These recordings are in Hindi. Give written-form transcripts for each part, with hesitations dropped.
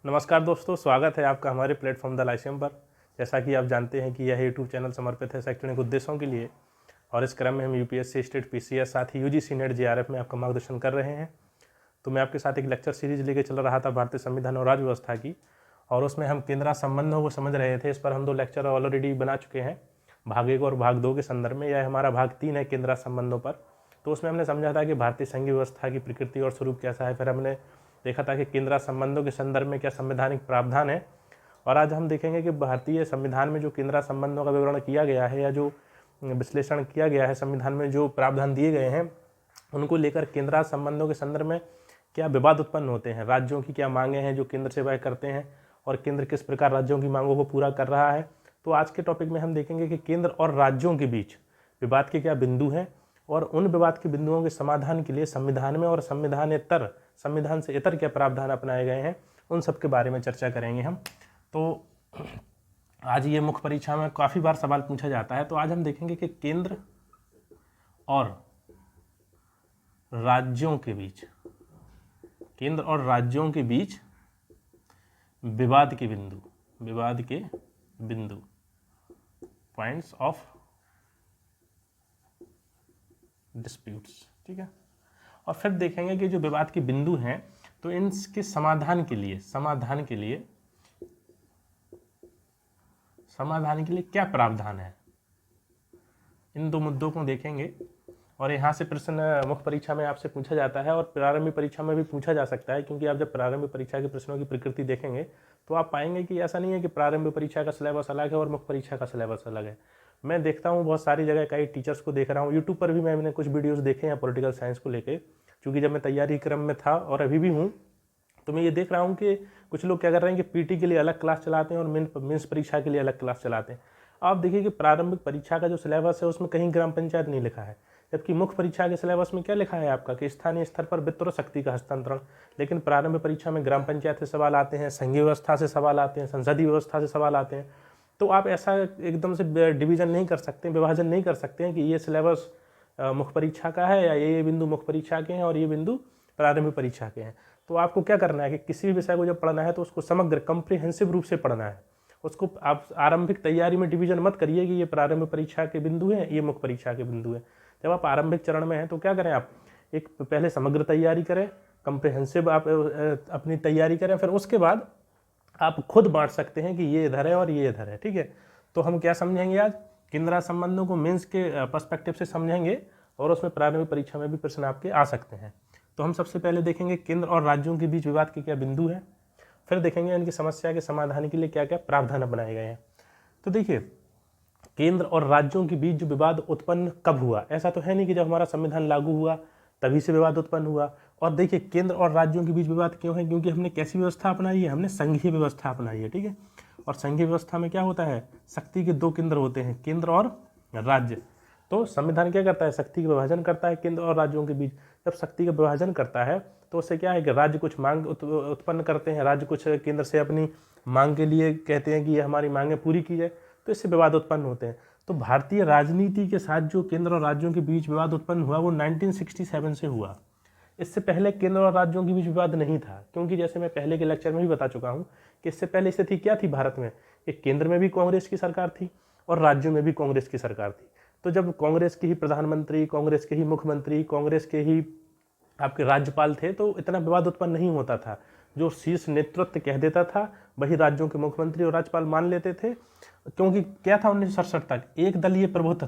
नमस्कार दोस्तों, स्वागत है आपका हमारे प्लेटफॉर्म द लाइसेम पर। जैसा कि आप जानते हैं कि यह यूट्यूब चैनल समर्पित है शैक्षणिक उद्देश्यों के लिए और इस क्रम में हम यूपीएससी, स्टेट पीसीएस, साथ ही यूजीसी, नेट, जेआरएफ में आपका मार्गदर्शन कर रहे हैं। तो मैं आपके साथ एक लेक्चर सीरीज लेके चल रहा था भारतीय संविधान और राज्य व्यवस्था की, और उसमें हम केंद्र संबंधों को समझ रहे थे। इस पर हम 2 लेक्चर ऑलरेडी बना चुके हैं, भाग 1 और भाग 2 के संदर्भ में। यह हमारा भाग 3 है केंद्र संबंधों पर। तो उसमें हमने समझा था कि भारतीय संघीय व्यवस्था की प्रकृति और स्वरूप कैसा है। फिर हमने देखा था कि केंद्र संबंधों के संदर्भ में क्या संवैधानिक प्रावधान है। और आज हम देखेंगे कि भारतीय संविधान में जो केंद्र संबंधों का विवरण किया गया है या जो विश्लेषण किया गया है, संविधान में जो प्रावधान दिए गए हैं, उनको लेकर केंद्र संबंधों के संदर्भ में क्या विवाद उत्पन्न होते हैं, राज्यों की क्या मांगे हैं जो केंद्र से वह करते हैं, और केंद्र किस प्रकार राज्यों की मांगों को पूरा कर रहा है। तो आज के टॉपिक में हम देखेंगे कि केंद्र और राज्यों के बीच विवाद के क्या बिंदु हैं, और उन विवाद के बिंदुओं के समाधान के लिए संविधान में और संविधान से इतर क्या प्रावधान अपनाए गए हैं, उन सब के बारे में चर्चा करेंगे हम। तो आज ये मुख्य परीक्षा में काफ़ी बार सवाल पूछा जाता है। तो आज हम देखेंगे कि केंद्र और राज्यों के बीच विवाद के बिंदु पॉइंट्स ऑफ डिस्प्यूट्स, ठीक है। और फिर देखेंगे कि जो विवाद के बिंदु हैं, तो इनके समाधान के लिए क्या प्रावधान है, इन 2 मुद्दों को देखेंगे। और यहाँ से प्रश्न मुख्य परीक्षा में आपसे पूछा जाता है और प्रारंभिक परीक्षा में भी पूछा जा सकता है, क्योंकि आप जब प्रारंभिक परीक्षा के प्रश्नों की प्रकृति देखेंगे तो आप पाएंगे कि ऐसा नहीं है कि प्रारंभिक परीक्षा का सिलेबस अलग है और मुख्य परीक्षा का सिलेबस अलग है। मैं देखता हूँ बहुत सारी जगह, कई टीचर्स को देख रहा हूँ, यूट्यूब पर भी मैंने कुछ वीडियोस देखे हैं पॉलिटिकल साइंस को लेके, क्योंकि जब मैं तैयारी क्रम में था और अभी भी हूँ, तो मैं ये देख रहा हूँ कि कुछ लोग क्या कर रहे हैं कि पीटी के लिए अलग क्लास चलाते हैं और मेंस परीक्षा के लिए अलग क्लास चलाते हैं। आप देखिए कि प्रारंभिक परीक्षा का जो सिलेबस है उसमें कहीं ग्राम पंचायत नहीं लिखा है, जबकि मुख्य परीक्षा के सिलेबस में क्या लिखा है आपका कि स्थानीय स्तर पर वित्त और शक्ति का हस्तांतरण। लेकिन प्रारंभिक परीक्षा में ग्राम पंचायत से सवाल आते हैं, संघीय व्यवस्था से सवाल आते हैं, संसदीय व्यवस्था से सवाल आते हैं। तो आप ऐसा एकदम से डिवीजन नहीं कर सकते, विभाजन नहीं कर सकते हैं कि ये सिलेबस मुख्य परीक्षा का है या ये बिंदु मुख्य परीक्षा के हैं और ये बिंदु प्रारंभिक परीक्षा के हैं। तो आपको क्या करना है कि किसी भी विषय को जब पढ़ना है तो उसको समग्र कॉम्प्रिहेंसिव रूप से पढ़ना है। उसको आप आरंभिक तैयारी में डिवीजन मत करिए कि ये प्रारंभिक परीक्षा के बिंदु हैं, ये मुख्य परीक्षा के बिंदु हैं। जब आप आरंभिक चरण में हैं तो क्या करें, आप एक पहले समग्र तैयारी करें, कॉम्प्रिहेंसिव आप अपनी तैयारी करें, फिर उसके बाद आप खुद बांट सकते हैं कि ये इधर है और ये इधर है, ठीक है। तो हम क्या समझेंगे आज, केंद्र संबंधों को मेंस के पर्सपेक्टिव से समझेंगे, और उसमें प्रारंभिक परीक्षा में भी प्रश्न आपके आ सकते हैं। तो हम सबसे पहले देखेंगे केंद्र और राज्यों के बीच विवाद के क्या बिंदु हैं, फिर देखेंगे इनकी समस्या के समाधान के लिए क्या क्या प्रावधान बनाए गए हैं। तो देखिए, केंद्र और राज्यों के बीच जो विवाद उत्पन्न कब हुआ, ऐसा तो है नहीं कि जब हमारा संविधान लागू हुआ तभी से विवाद उत्पन्न हुआ। और देखिए, केंद्र और राज्यों के बीच विवाद क्यों है, क्योंकि हमने कैसी व्यवस्था अपनाई है, हमने संघीय व्यवस्था अपनाई है, ठीक है। और संघीय व्यवस्था में क्या होता है, शक्ति के 2 केंद्र होते हैं, केंद्र और राज्य। तो संविधान क्या करता है, शक्ति का विभाजन करता है केंद्र और राज्यों के बीच। जब शक्ति का विभाजन करता है तो उससे क्या है कि राज्य कुछ मांग उत्पन्न करते हैं, राज्य कुछ केंद्र से अपनी मांग के लिए कहते हैं कि ये हमारी मांगें पूरी की जाए, तो इससे विवाद उत्पन्न होते हैं। तो भारतीय राजनीति के साथ जो केंद्र और राज्यों के बीच विवाद उत्पन्न हुआ वो 1967 से हुआ। इससे पहले केंद्र और राज्यों के बीच विवाद नहीं था, क्योंकि जैसे मैं पहले के लेक्चर में भी बता चुका हूँ कि इससे पहले स्थिति क्या थी भारत में, कि केंद्र में भी कांग्रेस की सरकार थी और राज्यों में भी कांग्रेस की सरकार थी। तो जब कांग्रेस के ही प्रधानमंत्री, कांग्रेस के ही मुख्यमंत्री, कांग्रेस के ही आपके राज्यपाल थे, तो इतना विवाद उत्पन्न नहीं होता था। जो शीर्ष नेतृत्व कह देता था वही राज्यों के मुख्यमंत्री और राज्यपाल मान लेते थे, क्योंकि क्या था 1967 तक एक दलीय प्रभुत्व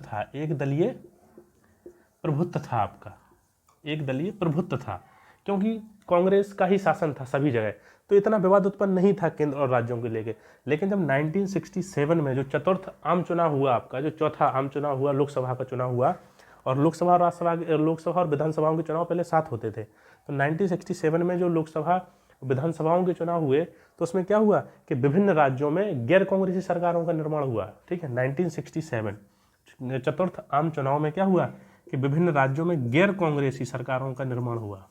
था, क्योंकि कांग्रेस का ही शासन था सभी जगह। तो इतना विवाद उत्पन्न नहीं था केंद्र और राज्यों को लेके। लेकिन जब 1967 में जो चतुर्थ आम चुनाव हुआ, आपका जो चौथा आम चुनाव हुआ, लोकसभा का चुनाव हुआ, और लोकसभा और राज्यसभा, लोकसभा और विधानसभाओं के चुनाव पहले साथ होते थे। तो 1967 में जो लोकसभा विधानसभाओं के चुनाव हुए, तो उसमें क्या हुआ कि विभिन्न राज्यों में गैर कांग्रेसी सरकारों का निर्माण हुआ, ठीक है। 1967 चतुर्थ आम चुनाव में क्या हुआ कि विभिन्न राज्यों में गैर कांग्रेसी सरकारों का निर्माण हुआ।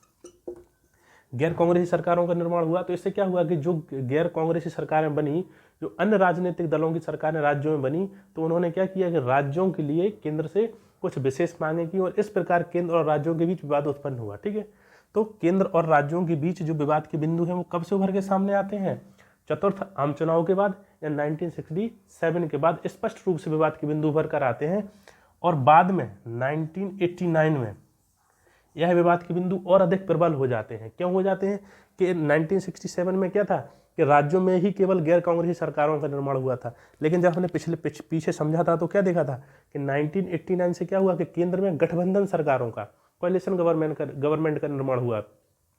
तो इससे क्या हुआ कि जो गैर कांग्रेसी सरकारें बनी, जो अन्य राजनीतिक दलों की सरकारें राज्यों में बनी, तो उन्होंने क्या किया कि राज्यों के लिए केंद्र से कुछ विशेष मांगे की, और इस प्रकार केंद्र और राज्यों के बीच विवाद उत्पन्न हुआ, ठीक है। तो केंद्र और राज्यों के बीच जो विवाद के बिंदु हैं वो कब से उभर के सामने आते हैं, चतुर्थ आम चुनाव के बाद या 1967 के बाद स्पष्ट रूप से विवाद के बिंदु उभर कर आते हैं, और बाद में 1989 में यह विवाद के बिंदु और अधिक प्रबल हो जाते हैं। क्यों हो जाते हैं कि 1967 में क्या था कि राज्यों में ही केवल गैर कांग्रेसी सरकारों का निर्माण हुआ था, लेकिन जब हमने पीछे समझा था तो क्या देखा था कि 1989 से क्या हुआ कि केंद्र में गठबंधन सरकारों का, कोalition गवर्नमेंट का निर्माण हुआ।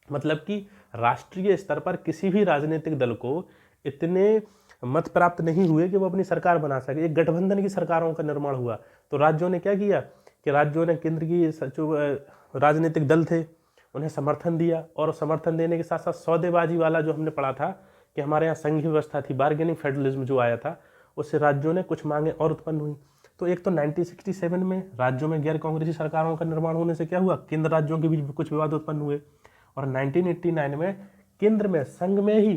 मतलब कि राष्ट्रीय स्तर पर किसी भी राजनीतिक दल को इतने मत प्राप्त नहीं हुए कि वो अपनी सरकार बना सके, एक गठबंधन की सरकारों का निर्माण हुआ। तो राज्यों ने क्या किया कि राज्यों ने केंद्र की जो राजनीतिक दल थे उन्हें समर्थन दिया, और समर्थन देने के साथ साथ सौदेबाजी वाला जो हमने पढ़ा था कि हमारे यहाँ संघीय व्यवस्था थी, बार्गेनिंग फेडरलिज्म जो आया था, उससे राज्यों ने कुछ मांगे और उत्पन्न हुई। तो एक तो 1967 में राज्यों में गैर कांग्रेसी सरकारों का निर्माण होने से क्या हुआ, केंद्र राज्यों के बीच कुछ विवाद उत्पन्न हुए, और 1989 में केंद्र में संघ में ही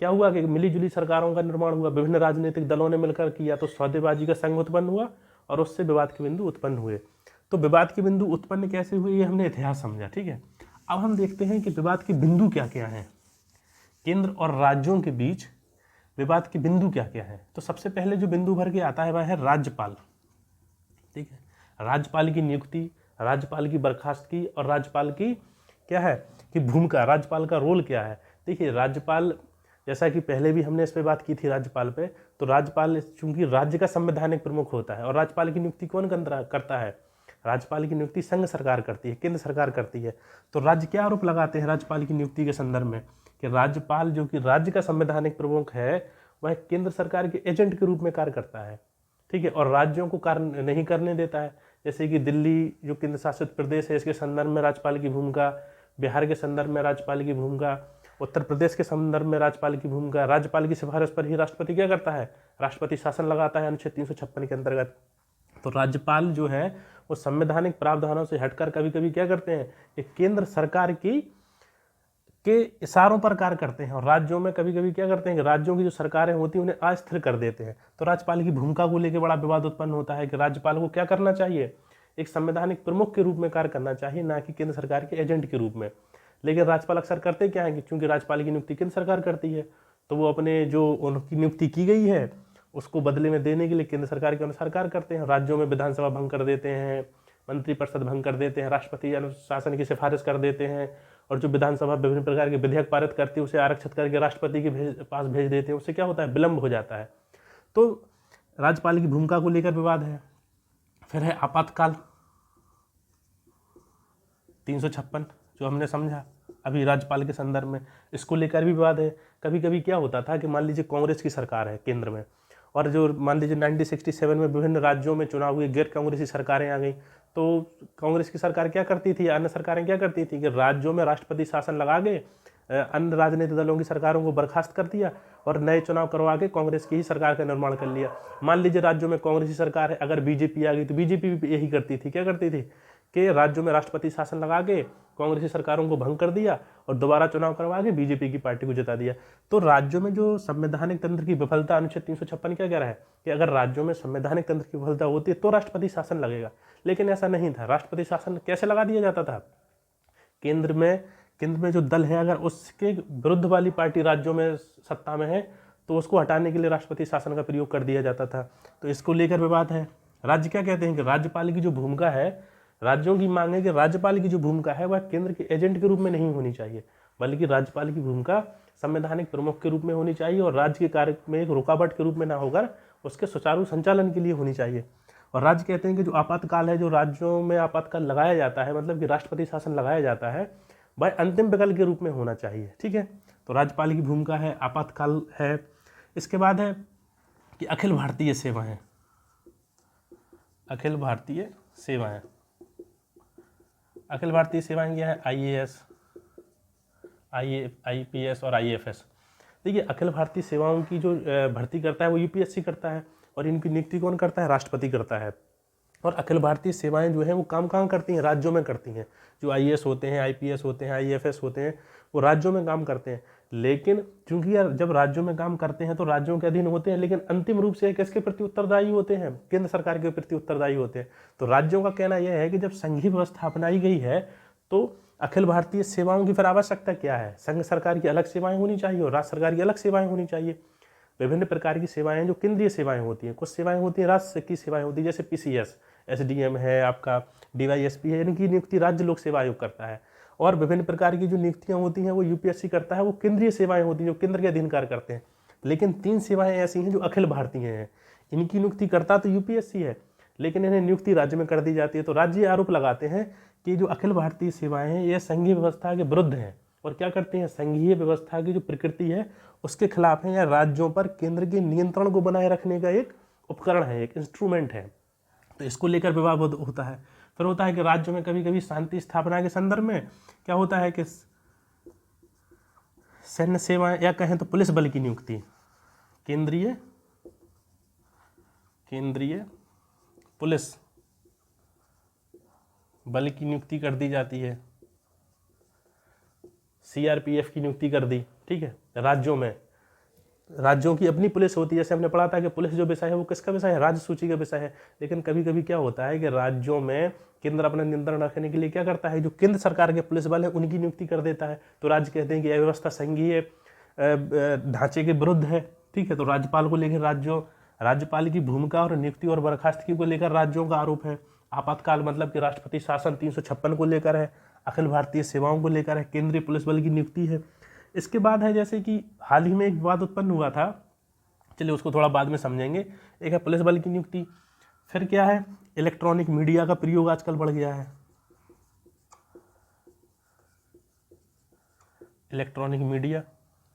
क्या हुआ कि मिलीजुली सरकारों का निर्माण हुआ, विभिन्न राजनीतिक दलों ने मिलकर किया, तो सौदेबाजी का संघ उत्पन्न हुआ और उससे विवाद के बिंदु उत्पन्न हुए। तो विवाद के बिंदु उत्पन्न कैसे हुए ये हमने इतिहास समझा, ठीक है। अब हम देखते हैं कि विवाद के बिंदु क्या क्या हैं, केंद्र और राज्यों के बीच विवाद के बिंदु क्या क्या हैं। तो सबसे पहले जो बिंदु भर के आता है वह है राज्यपाल, ठीक है। राज्यपाल की नियुक्ति, राज्यपाल की बर्खास्तगी और राज्यपाल की क्या है कि भूमिका, राज्यपाल का रोल क्या है। देखिए राज्यपाल, जैसा कि पहले भी हमने इस पर बात की थी राज्यपाल पे, तो राज्यपाल चूंकि राज्य का संवैधानिक प्रमुख होता है, और राज्यपाल की नियुक्ति कौन करता है, राज्यपाल की नियुक्ति संघ सरकार करती है, केंद्र सरकार करती है। तो राज्य क्या आरोप लगाते हैं राज्यपाल की नियुक्ति के संदर्भ में कि राज्यपाल जो कि राज्य का संवैधानिक प्रमुख है वह केंद्र सरकार के एजेंट के रूप में कार्य करता है, ठीक है, और राज्यों को कार्य नहीं करने देता है। जैसे कि दिल्ली जो केंद्र शासित प्रदेश है इसके संदर्भ में राज्यपाल की भूमिका, बिहार के संदर्भ में राज्यपाल की भूमिका, उत्तर प्रदेश के संदर्भ में राज्यपाल की भूमिका। राज्यपाल की सिफारिश पर ही राष्ट्रपति क्या करता है, राष्ट्रपति शासन लगाता है अनुच्छेद 356 के अंतर्गत। तो राज्यपाल जो है वो संवैधानिक प्रावधानों से हटकर कभी कभी क्या करते हैं कि केंद्र सरकार के इशारों पर कार्य करते हैं, और राज्यों में कभी कभी क्या करते हैं कि राज्यों की जो सरकारें होती हैं उन्हें अस्थिर कर देते हैं। तो राज्यपाल की भूमिका को लेकर बड़ा विवाद उत्पन्न होता है कि राज्यपाल को क्या करना चाहिए, एक संवैधानिक प्रमुख के रूप में कार्य करना चाहिए, ना कि केंद्र सरकार के एजेंट के रूप में। लेकिन राज्यपाल अक्सर करते क्या है कि चूंकि राज्यपाल की नियुक्ति केंद्र सरकार करती है, तो वो अपने जो उनकी नियुक्ति की गई है उसको बदले में देने के लिए केंद्र सरकार के अनुसार कार्य करते हैं। राज्यों में विधानसभा भंग कर देते हैं, मंत्रिपरिषद भंग कर देते हैं, राष्ट्रपति अनुशासन की सिफारिश कर देते हैं, और जो विधानसभा विभिन्न प्रकार के विधेयक पारित करती है उसे आरक्षित करके राष्ट्रपति के पास भेज देते हैं। उससे क्या होता है, विलंब हो जाता है। तो राज्यपाल की भूमिका को लेकर विवाद है। फिर है आपातकाल 356 जो हमने समझा अभी राज्यपाल के संदर्भ में, इसको लेकर भी विवाद है। कभी कभी क्या होता था कि मान लीजिए कांग्रेस की सरकार है केंद्र में, और जो मान लीजिए 1967 में विभिन्न राज्यों में चुनाव हुए, गैर कांग्रेसी सरकारें आ गई, तो कांग्रेस की सरकार क्या करती थी, अन्य सरकारें क्या करती थी कि राज्यों में राष्ट्रपति शासन लगा के अन्य राजनीतिक दलों की सरकारों को बर्खास्त कर दिया और नए चुनाव करवा के कांग्रेस की ही सरकार का निर्माण कर लिया। मान लीजिए राज्यों में कांग्रेसी सरकार है, अगर बीजेपी आ गई तो बीजेपी भी यही करती थी, क्या करती थी कि राज्यों में राष्ट्रपति शासन लगा के कांग्रेसी सरकारों को भंग कर दिया और दोबारा चुनाव करवा के बीजेपी की पार्टी को जिता दिया। तो राज्यों में जो संवैधानिक तंत्र की विफलता, अनुच्छेद 356 क्या कह रहा है कि अगर राज्यों में संवैधानिक तंत्र की विफलता होती है तो राष्ट्रपति शासन लगेगा, लेकिन ऐसा नहीं था। राष्ट्रपति शासन कैसे लगा दिया जाता था, केंद्र में जो दल है अगर उसके विरुद्ध वाली पार्टी राज्यों में सत्ता में है तो उसको हटाने के लिए राष्ट्रपति शासन का प्रयोग कर दिया जाता था। तो इसको लेकर विवाद है। राज्य क्या कहते हैं कि राज्यपाल की जो भूमिका है, राज्यों की मांग है कि राज्यपाल की जो भूमिका है वह केंद्र के एजेंट के रूप में नहीं होनी चाहिए, बल्कि राज्यपाल की भूमिका संवैधानिक प्रमुख के रूप में होनी चाहिए और राज्य के कार्य में एक रुकावट के रूप में ना होकर उसके सुचारू संचालन के लिए होनी चाहिए। और राज्य कहते हैं कि जो आपातकाल है, जो राज्यों में आपातकाल लगाया जाता है, मतलब कि राष्ट्रपति शासन लगाया जाता है, वह अंतिम विकल्प के रूप में होना चाहिए। ठीक है, तो राज्यपाल की भूमिका है, आपातकाल है। इसके बाद है कि अखिल भारतीय सेवाएं, अखिल भारतीय सेवाएं, अखिल भारतीय सेवाएं क्या है, आईएएस, आईपीएस और आईएफएस। देखिए अखिल भारतीय सेवाओं की जो भर्ती करता है वो यूपीएससी करता है और इनकी नियुक्ति कौन करता है, राष्ट्रपति करता है। और अखिल भारतीय सेवाएं जो हैं वो काम कहाँ करती हैं, राज्यों में करती हैं। जो आईएएस होते हैं, आईपीएस होते हैं, आईएफएस होते हैं, वो राज्यों में काम करते हैं। लेकिन चूंकि जब राज्यों में काम करते हैं तो राज्यों के अधीन होते हैं, लेकिन अंतिम रूप से किसके प्रति उत्तरदायी होते हैं, केंद्र सरकार के प्रति उत्तरदायी होते हैं। तो राज्यों का कहना यह है कि जब संघीय व्यवस्था अपनाई गई है तो अखिल भारतीय सेवाओं की फिर आवश्यकता क्या है? संघ सरकार की अलग सेवाएं होनी चाहिए और राज्य सरकार की अलग सेवाएं होनी चाहिए। विभिन्न प्रकार की सेवाएं जो केंद्रीय सेवाएं होती हैं, कुछ सेवाएं होती हैं राज्य की सेवाएं होती है, जैसे पीसीएस, एसडीएम है, आपका डीवाईएसपी है, इनकी नियुक्ति राज्य लोक सेवा आयोग करता है। और विभिन्न प्रकार की जो नियुक्तियां होती हैं वो यूपीएससी करता है, वो केंद्रीय सेवाएं होती हैं जो केंद्र के अधीन कार्य करते हैं। लेकिन 3 सेवाएं ऐसी हैं जो अखिल भारतीय हैं, इनकी नियुक्ति करता तो यूपीएससी है, लेकिन इन्हें नियुक्ति राज्य में कर दी जाती है। तो राज्य आरोप लगाते हैं कि जो अखिल भारतीय सेवाएं हैं ये संघीय व्यवस्था के विरुद्ध हैं और क्या करते हैं, संघीय व्यवस्था की जो प्रकृति है उसके खिलाफ है, या राज्यों पर केंद्र के नियंत्रण को बनाए रखने का एक उपकरण है, एक इंस्ट्रूमेंट है। तो इसको लेकर विवाद होता है। फिर होता है कि राज्यों में कभी कभी शांति स्थापना के संदर्भ में क्या होता है कि सैन्य सेवाएं या कहें तो पुलिस बल की नियुक्ति केंद्रीय पुलिस बल की नियुक्ति कर दी जाती है, सीआरपीएफ की नियुक्ति कर दी। ठीक है, राज्यों की अपनी पुलिस होती है। जैसे हमने पढ़ा था कि पुलिस जो विषय है वो किसका विषय है, राज्य सूची का विषय है। लेकिन कभी कभी क्या होता है कि राज्यों में केंद्र अपना नियंत्रण रखने के लिए क्या करता है, जो केंद्र सरकार के पुलिस बल है उनकी नियुक्ति कर देता है। तो राज्य कहते हैं कि यह व्यवस्था संघीय ढांचे के विरुद्ध है। ठीक है, तो राज्यपाल को लेकर राज्यपाल की भूमिका और नियुक्ति और बर्खास्तगी को लेकर राज्यों का आरोप है। आपातकाल मतलब कि राष्ट्रपति शासन 356 को लेकर है, अखिल भारतीय सेवाओं को लेकर है, केंद्रीय पुलिस बल की नियुक्ति है। इसके बाद है जैसे कि हाल ही में एक विवाद उत्पन्न हुआ था, चलिए उसको थोड़ा बाद में समझेंगे। एक है पुलिस बल की नियुक्ति, फिर क्या है, इलेक्ट्रॉनिक मीडिया का प्रयोग आजकल बढ़ गया है। इलेक्ट्रॉनिक मीडिया,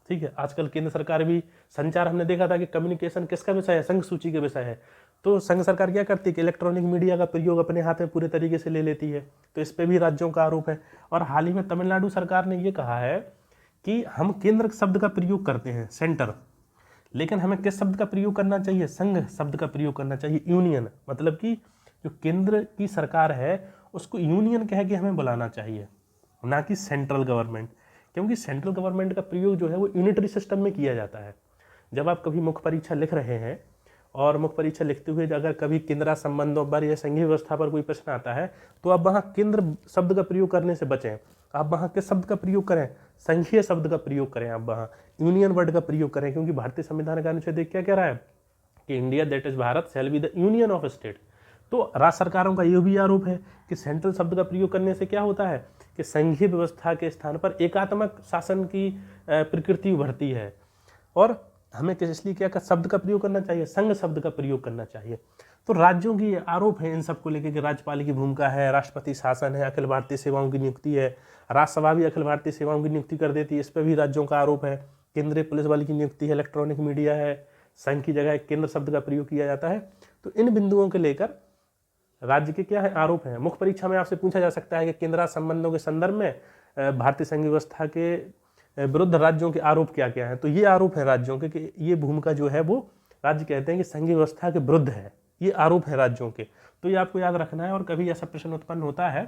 ठीक है, आजकल केंद्र सरकार भी संचार, हमने देखा था कि कम्युनिकेशन किसका विषय है, संघ सूची का विषय है। तो संघ सरकार क्या करती है कि इलेक्ट्रॉनिक मीडिया का प्रयोग अपने हाथ में पूरे तरीके से ले लेती है। तो इस पे भी राज्यों का आरोप है। और हाल ही में तमिलनाडु सरकार ने ये कहा है कि हम केंद्र शब्द का प्रयोग करते हैं, सेंटर, लेकिन हमें किस शब्द का प्रयोग करना चाहिए, संघ शब्द का प्रयोग करना चाहिए, यूनियन। मतलब कि जो केंद्र की सरकार है उसको यूनियन कह के हमें बुलाना चाहिए, ना कि सेंट्रल गवर्नमेंट। क्योंकि सेंट्रल गवर्नमेंट का प्रयोग जो है वो यूनिटरी सिस्टम में किया जाता है। जब आप कभी मुख्य परीक्षा लिख रहे हैं और मुख्य परीक्षा लिखते हुए अगर कभी केंद्र संबंधों पर या संघीय व्यवस्था पर कोई प्रश्न आता है तो आप वहाँ केंद्र शब्द का प्रयोग करने से बचें। आप वहाँ किस शब्द का प्रयोग करें, संघीय शब्द का प्रयोग करें, आप वहाँ यूनियन वर्ड का प्रयोग करें। क्योंकि भारतीय संविधान का अनुच्छेद क्या कह रहा है कि India that is Bharat shall be the union of state. तो राज्य सरकारों का यह भी आरोप है कि सेंट्रल शब्द का प्रयोग करने से क्या होता है कि संघीय व्यवस्था के स्थान पर एकात्मक शासन की प्रकृति उभरती है। और हमें इसलिए क्या शब्द का प्रयोग करना चाहिए, संघ शब्द का प्रयोग करना चाहिए। तो राज्यों की आरोप है इन सबको लेकर कि राज्यपाल की भूमिका है, राष्ट्रपति शासन है, अखिल भारतीय सेवाओं की नियुक्ति है, राज्यसभा भी अखिल भारतीय सेवाओं की नियुक्ति कर देती है, इस पर भी राज्यों का आरोप है। केंद्रीय पुलिस बल की नियुक्ति है, इलेक्ट्रॉनिक मीडिया है, संघ की जगह केंद्र शब्द का प्रयोग किया जाता है। तो इन बिंदुओं को लेकर राज्य के क्या है, आरोप है। मुख्य परीक्षा में आपसे पूछा जा सकता है कि केंद्र संबंधों के संदर्भ में भारतीय संघ व्यवस्था के विरुद्ध राज्यों के आरोप क्या क्या है। तो ये आरोप है राज्यों के कि ये भूमिका जो है वो राज्य कहते हैं कि संघीय व्यवस्था के विरुद्ध है, ये आरोप है राज्यों के। तो ये आपको याद रखना है और कभी ऐसा प्रश्न उत्पन्न होता है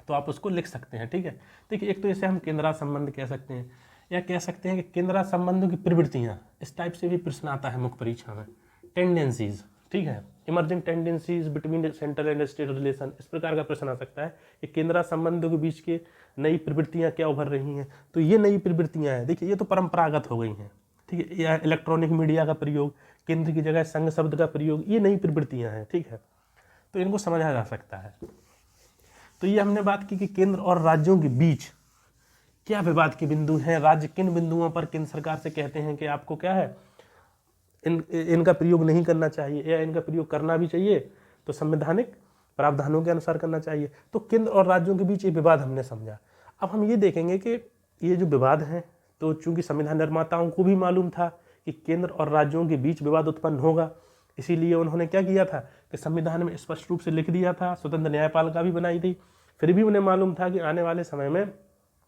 तो आप उसको लिख सकते हैं। ठीक है, देखिए एक तो इसे हम केंद्र संबंध कह सकते हैं या कह सकते हैं कि केंद्र संबंधों की प्रवृत्तियाँ, इस टाइप से भी प्रश्न आता है मुख्य परीक्षा में। टेंडेंसीज, ठीक है, emerging tendencies between central and state relation, इस प्रकार का प्रश्न आ सकता है कि केंद्र संबंधों के बीच के नई प्रवृत्तियां क्या उभर रही हैं। तो ये नई प्रवृत्तियां हैं, देखिए ये तो परंपरागत हो गई हैं। ठीक है, या इलेक्ट्रॉनिक मीडिया का प्रयोग, केंद्र की जगह संघ शब्द का प्रयोग, ये नई प्रवृत्तियां हैं। ठीक है, तो इनको समझा जा सकता है। तो ये हमने बात की कि केंद्र और राज्यों के बीच क्या विवाद के बिंदु हैं, राज्य किन बिंदुओं पर केंद्र सरकार से कहते हैं कि आपको क्या है इनका प्रयोग नहीं करना चाहिए या इनका प्रयोग करना भी चाहिए तो संवैधानिक प्रावधानों के अनुसार करना चाहिए। तो केंद्र और राज्यों के बीच ये विवाद हमने समझा। अब हम ये देखेंगे कि ये जो विवाद हैं, तो चूंकि संविधान निर्माताओं को भी मालूम था कि केंद्र और राज्यों के बीच विवाद उत्पन्न होगा, इसीलिए उन्होंने क्या किया था कि संविधान में स्पष्ट रूप से लिख दिया था, स्वतंत्र न्यायपालिका भी बनाई थी। फिर भी उन्हें मालूम था कि आने वाले समय में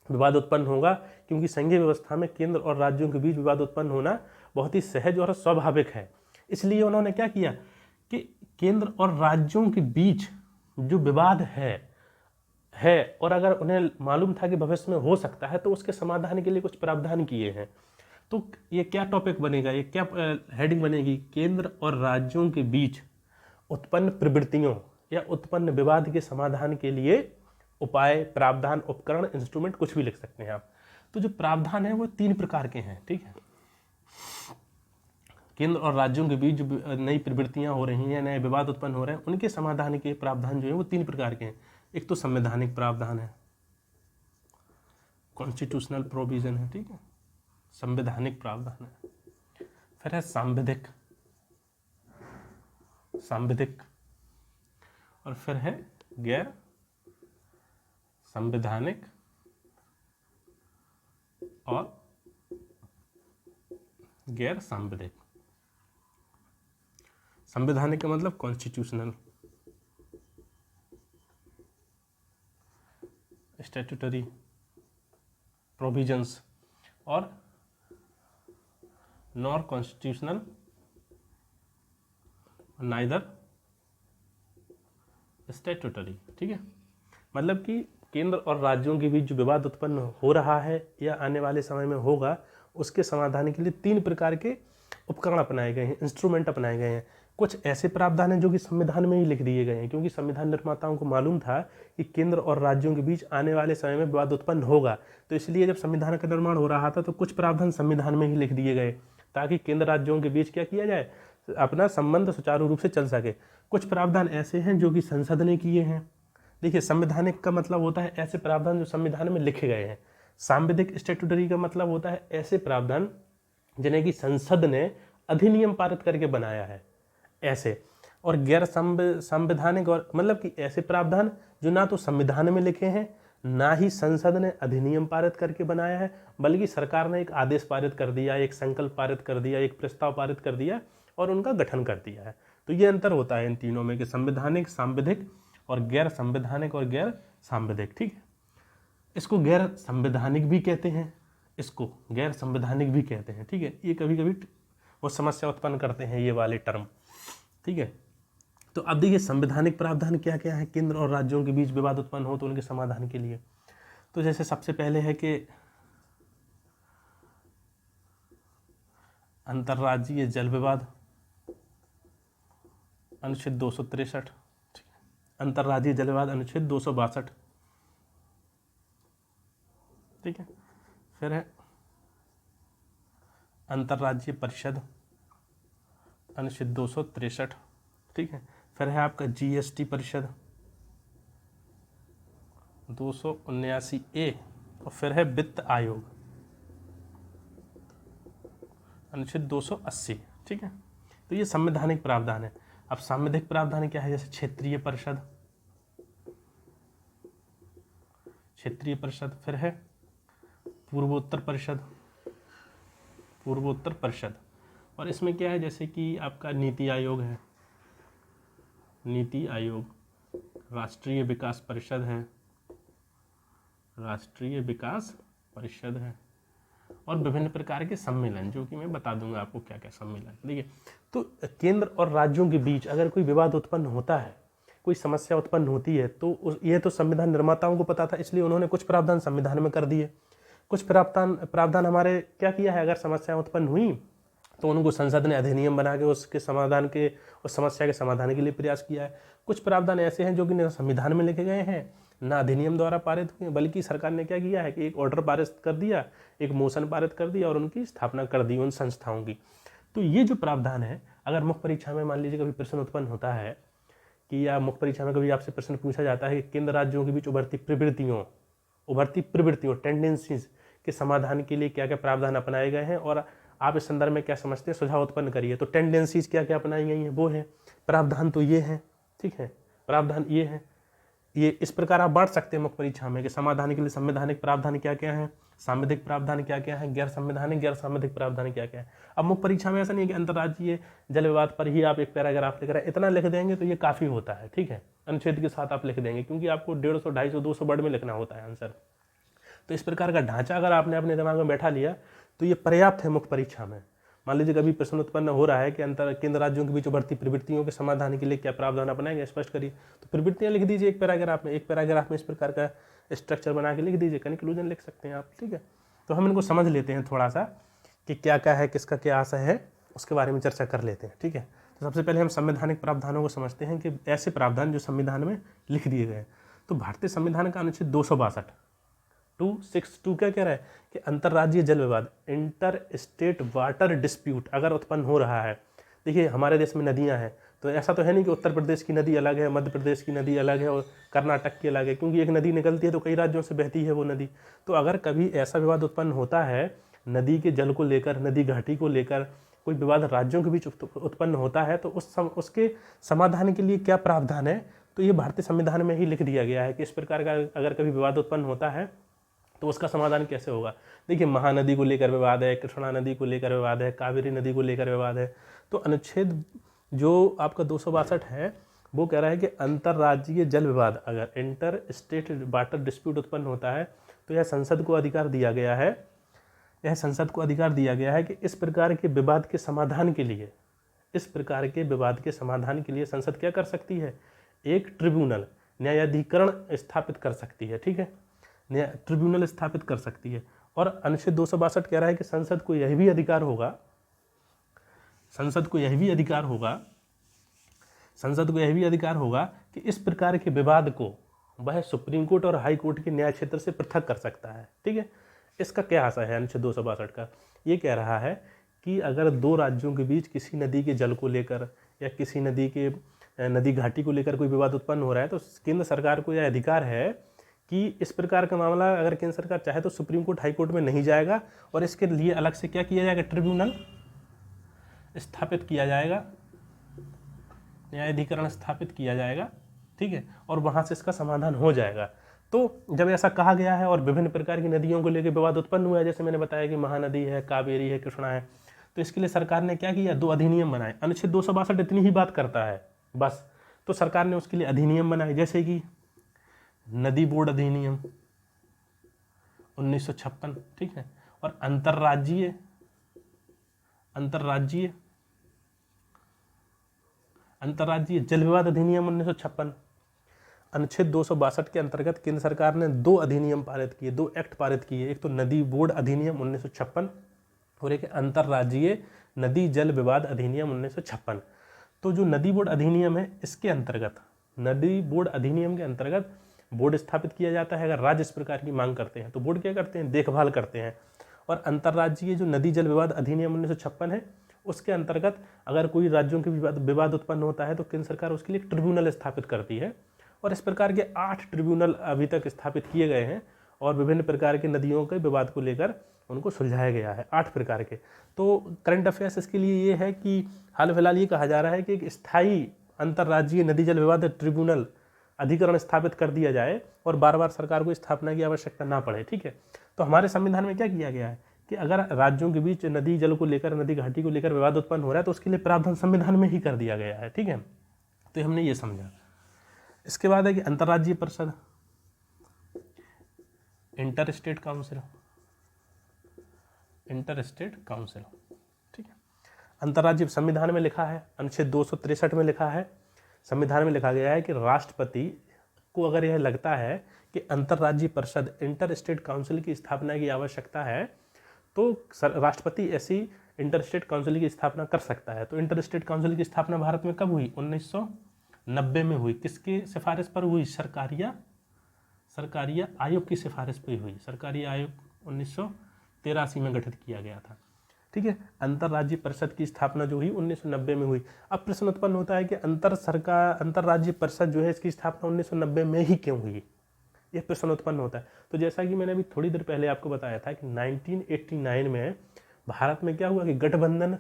विवाद उत्पन्न होगा, क्योंकि संघीय व्यवस्था में केंद्र और राज्यों के बीच विवाद उत्पन्न होना बहुत ही सहज और स्वाभाविक है। इसलिए उन्होंने क्या किया कि केंद्र और राज्यों के बीच जो विवाद है और अगर उन्हें मालूम था कि भविष्य में हो सकता है तो उसके समाधान के लिए कुछ प्रावधान किए हैं। तो ये क्या टॉपिक बनेगा, ये क्या हेडिंग बनेगी, केंद्र और राज्यों के बीच उत्पन्न प्रवृत्तियों या उत्पन्न विवाद के समाधान के लिए उपाय, प्रावधान, उपकरण, इंस्ट्रूमेंट, कुछ भी लिख सकते हैं आप। तो जो प्रावधान है वो 3 प्रकार के हैं, ठीक है। केंद्र और राज्यों के बीच जो नई प्रवृत्तियां हो रही हैं, नए विवाद उत्पन्न हो रहे हैं, उनके समाधान के प्रावधान जो है वो 3 प्रकार के हैं। एक तो संवैधानिक प्रावधान है, कॉन्स्टिट्यूशनल प्रोविजन है, ठीक है, संवैधानिक प्रावधान है। फिर है सांविधिक, और फिर है गैर संवैधानिक और गैर सांविधिक। संवैधानिक का मतलब कॉन्स्टिट्यूशनल, स्टैट्यूटरी प्रोविजंस, और नॉर कॉन्स्टिट्यूशनल नाइदर स्टैट्यूटरी, ठीक है। मतलब कि केंद्र और राज्यों के बीच जो विवाद उत्पन्न हो रहा है या आने वाले समय में होगा, उसके समाधान के लिए 3 प्रकार के उपकरण अपनाए गए हैं, इंस्ट्रूमेंट अपनाए गए हैं। कुछ ऐसे प्रावधान हैं जो कि संविधान में ही लिख दिए गए हैं, क्योंकि संविधान निर्माताओं को मालूम था कि केंद्र और राज्यों के बीच आने वाले समय में विवाद उत्पन्न होगा, तो इसलिए जब संविधान का निर्माण हो रहा था तो कुछ प्रावधान संविधान में ही लिख दिए गए ताकि केंद्र राज्यों के बीच क्या किया जाए, अपना संबंध सुचारू रूप से चल सके। कुछ प्रावधान ऐसे हैं जो कि संसद ने किए हैं। देखिए, संवैधानिक का मतलब होता है ऐसे प्रावधान जो संविधान में लिखे गए हैं। सांविधिक स्टैट्यूटरी का मतलब होता है ऐसे प्रावधान जिन्हें कि संसद ने अधिनियम पारित करके बनाया है, ऐसे। और गैर संवैधानिक और मतलब कि ऐसे प्रावधान जो ना तो संविधान में लिखे हैं, ना ही संसद ने अधिनियम पारित करके बनाया है, बल्कि सरकार ने एक आदेश पारित कर दिया, एक संकल्प पारित कर दिया, एक प्रस्ताव पारित कर दिया और उनका गठन कर दिया है। तो ये अंतर होता है इन तीनों में कि संवैधानिक, सांविधिक और गैर संवैधानिक और गैर सांविधिक, ठीक है। इसको गैर संवैधानिक भी कहते हैं, इसको गैर संवैधानिक भी कहते हैं, ठीक है। ये कभी कभी वो समस्या उत्पन्न करते हैं ये वाले टर्म, ठीक है। तो अब देखिए संवैधानिक प्रावधान क्या क्या है केंद्र और राज्यों के बीच विवाद उत्पन्न हो तो उनके समाधान के लिए। तो जैसे सबसे पहले है कि अंतर्राज्यीय जल विवाद, अनुच्छेद 263, अंतर्राज्यीय जल विवाद अनुच्छेद 262, ठीक है। फिर है अंतर्राज्यीय परिषद, अनुच्छेद 263, ठीक है। फिर है आपका जीएसटी परिषद 279A, और फिर है वित्त आयोग अनुच्छेद 280, ठीक है। तो ये संवैधानिक प्रावधान है। अब सांविधिक प्रावधान क्या है, जैसे क्षेत्रीय परिषद, फिर है पूर्वोत्तर परिषद, और इसमें क्या है, जैसे कि आपका नीति आयोग है, राष्ट्रीय विकास परिषद है, और विभिन्न प्रकार के सम्मेलन, जो कि मैं बता दूंगा आपको क्या क्या सम्मेलन। देखिए, तो केंद्र और राज्यों के बीच अगर कोई विवाद उत्पन्न होता है, कोई समस्या उत्पन्न होती है, तो यह तो संविधान निर्माताओं को पता था, इसलिए उन्होंने कुछ प्रावधान संविधान में कर दिए। कुछ प्रावधान हमारे क्या किया है, अगर समस्या उत्पन्न हुई तो उनको संसद ने अधिनियम बना के उस समस्या के समाधान के लिए प्रयास किया है। कुछ प्रावधान ऐसे हैं जो कि न संविधान में लिखे गए हैं, ना अधिनियम द्वारा पारित हुए, बल्कि सरकार ने क्या किया है कि एक ऑर्डर पारित कर दिया, एक मोशन पारित कर दिया और उनकी स्थापना कर दी उन संस्थाओं की। तो ये जो प्रावधान है, अगर मुख्य परीक्षा में मान लीजिए कभी प्रश्न उत्पन्न होता है कि या मुख्य परीक्षा में कभी आपसे प्रश्न पूछा जाता है कि केंद्र राज्यों के बीच उभरती प्रवृत्तियों टेंडेंसीज के समाधान के लिए क्या क्या प्रावधान अपनाए गए हैं और आप इस संदर्भ में क्या समझते हैं, सुझाव उत्पन्न करिए। तो टेंडेंसीज क्या क्या अपनाई गई हैं वो है, प्रावधान तो ये हैं, ठीक है, प्रावधान ये हैं। ये इस प्रकार आप बांट सकते हैं मुख्य परीक्षा में कि समाधान के लिए संवैधानिक प्रावधान क्या क्या है, सांविधिक प्रावधान क्या क्या है, गैर सांविधिक प्रावधान क्या क्या है। अब मुख्य परीक्षा में ऐसा नहीं है कि अंतर्राज्यीय जल विवाद पर ही आप एक पैराग्राफ लिख रहे हैं, इतना लिख देंगे तो ये काफ़ी होता है, ठीक है। अनुच्छेद के साथ आप लिख देंगे, क्योंकि आपको 150, 250, 200 वर्ड में लिखना होता है आंसर। तो इस प्रकार का ढांचा अगर आपने अपने दिमाग में बैठा लिया तो ये पर्याप्त है मुख्य परीक्षा में। मान लीजिए कभी प्रश्न उत्पन्न हो रहा है कि केंद्र राज्यों के बीच उभरती प्रवृत्तियों के समाधान के लिए क्या प्रावधान अपनाएंगे, स्पष्ट करिए। तो प्रवृत्तियां लिख दीजिए एक पैराग्राफ में इस प्रकार का स्ट्रक्चर बना के लिख दीजिए, कंक्लूजन लिख सकते हैं आप, ठीक है। तो हम इनको समझ लेते हैं थोड़ा सा कि क्या क्या है, किसका क्या आशय है, उसके बारे में चर्चा कर लेते हैं, ठीक है। तो सबसे पहले हम संवैधानिक प्रावधानों को समझते हैं कि ऐसे प्रावधान जो संविधान में लिख दिए गए हैं। तो तो भारतीय संविधान का अनुच्छेद 262 262 क्या कह रहा है कि अंतर्राज्यीय जल विवाद, इंटर स्टेट वाटर डिस्प्यूट अगर उत्पन्न हो रहा है। देखिए हमारे देश में नदियां हैं, तो ऐसा तो है नहीं कि उत्तर प्रदेश की नदी अलग है, मध्य प्रदेश की नदी अलग है और कर्नाटक की अलग है, क्योंकि एक नदी निकलती है तो कई राज्यों से बहती है वो नदी। तो अगर कभी ऐसा विवाद उत्पन्न होता है नदी के जल को लेकर, नदी घाटी को लेकर कोई विवाद राज्यों के बीच उत्पन्न होता है, तो उसके समाधान के लिए क्या प्रावधान है, तो ये भारतीय संविधान में ही लिख दिया गया है कि इस प्रकार का अगर कभी विवाद उत्पन्न होता है तो उसका समाधान कैसे होगा। देखिए महानदी को लेकर विवाद है, कृष्णा नदी को लेकर विवाद है, कावेरी नदी को लेकर विवाद है। तो अनुच्छेद जो आपका 262 है वो कह रहा है कि अंतर्राज्यीय जल विवाद अगर इंटर स्टेट वाटर डिस्प्यूट उत्पन्न होता है तो यह संसद को अधिकार दिया गया है, यह संसद को अधिकार दिया गया है कि इस प्रकार के विवाद के समाधान के लिए, इस प्रकार के विवाद के समाधान के लिए संसद क्या कर सकती है, एक ट्रिब्यूनल, न्यायाधिकरण स्थापित कर सकती है। ठीक है, ट्रिब्यूनल स्थापित कर सकती है। और अनुच्छेद 262 कह रहा है कि संसद को यह भी अधिकार होगा, संसद को यह भी अधिकार होगा, संसद को यह भी अधिकार होगा कि इस प्रकार के विवाद को वह सुप्रीम कोर्ट और हाई कोर्ट के न्याय क्षेत्र से पृथक कर सकता है। ठीक है, इसका क्या आशा है अनुच्छेद 262 का, ये कह रहा है कि अगर दो राज्यों के बीच किसी नदी के जल को लेकर या किसी नदी के नदी घाटी को लेकर कोई विवाद उत्पन्न हो रहा है तो केंद्र सरकार को यह अधिकार है कि इस प्रकार का मामला अगर केंद्र सरकार चाहे तो सुप्रीम कोर्ट हाई कोर्ट में नहीं जाएगा और इसके लिए अलग से क्या किया जाएगा, ट्रिब्यूनल स्थापित किया जाएगा, न्यायाधिकरण स्थापित किया जाएगा। ठीक है, और वहाँ से इसका समाधान हो जाएगा। तो जब ऐसा कहा गया है और विभिन्न प्रकार की नदियों को लेकर विवाद उत्पन्न हुआ है, जैसे मैंने बताया कि महानदी है, कावेरी है, कृष्णा है, तो इसके लिए सरकार ने क्या किया, 2 अधिनियम बनाए। अनुच्छेद 262 इतनी ही बात करता है बस, तो सरकार ने उसके लिए अधिनियम बनाए, जैसे कि नदी बोर्ड अधिनियम 1956। ठीक है, और अंतर्राज्यीय जल विवाद अधिनियम 1956। अनुच्छेद 262 के अंतर्गत केंद्र सरकार ने 2 अधिनियम पारित किए, 2 एक्ट पारित किए, एक तो नदी बोर्ड अधिनियम 1956 और एक अंतर्राज्यीय नदी जल विवाद अधिनियम 1956। तो जो नदी बोर्ड अधिनियम है इसके अंतर्गत, नदी बोर्ड अधिनियम के अंतर्गत बोर्ड स्थापित किया जाता है। अगर राज्य इस प्रकार की मांग करते हैं तो बोर्ड क्या करते हैं, देखभाल करते हैं। और अंतर्राज्यीय जो नदी जल विवाद अधिनियम 1956 है उसके अंतर्गत अगर कोई राज्यों के विवाद उत्पन्न होता है तो केंद्र सरकार उसके लिए ट्रिब्यूनल स्थापित करती है। और इस प्रकार के 8 ट्रिब्यूनल अभी तक स्थापित किए गए हैं और विभिन्न प्रकार के नदियों के विवाद को लेकर उनको सुलझाया गया है, 8 प्रकार के। तो करंट अफेयर्स इसके लिए ये है कि हाल फिलहाल ये कहा जा रहा है कि एक स्थायी अंतर्राज्यीय नदी जल विवाद ट्रिब्यूनल अधिकरण स्थापित कर दिया जाए और बार बार सरकार को स्थापना की आवश्यकता ना पड़े। ठीक है, तो हमारे संविधान में क्या किया गया है कि अगर राज्यों के बीच नदी जल को लेकर, नदी घाटी को लेकर विवाद उत्पन्न हो रहा है तो उसके लिए प्रावधान संविधान में ही कर दिया गया है। ठीक है, तो हमने ये समझा। इसके बाद है कि अंतर्राज्यीय परिषद, इंटर स्टेट काउंसिल, ठीक है। अंतर्राज्यीय संविधान में लिखा है, अनुच्छेद 263 में लिखा है, संविधान में लिखा गया है कि राष्ट्रपति को अगर यह लगता है कि अंतर्राज्यीय परिषद, इंटर स्टेट काउंसिल की स्थापना की आवश्यकता है तो राष्ट्रपति ऐसी इंटर स्टेट काउंसिल की स्थापना कर सकता है। तो इंटर स्टेट काउंसिल की स्थापना भारत में कब हुई, 1990 में हुई। किसके सिफारिश पर हुई, सरकारिया आयोग की सिफारिश पर हुई। सरकारी आयोग 1983 में गठित किया गया था। ठीक है, अंतर्राज्यीय परिषद की स्थापना जो हुई 1990 में हुई। अब प्रश्न उत्पन्न होता है कि अंतर्राज्यीय परिषद जो है इसकी स्थापना 1990 में ही क्यों हुई, यह प्रश्न उत्पन्न होता है। तो जैसा कि मैंने अभी थोड़ी देर पहले आपको बताया था कि 1989 में भारत में क्या हुआ कि गठबंधन,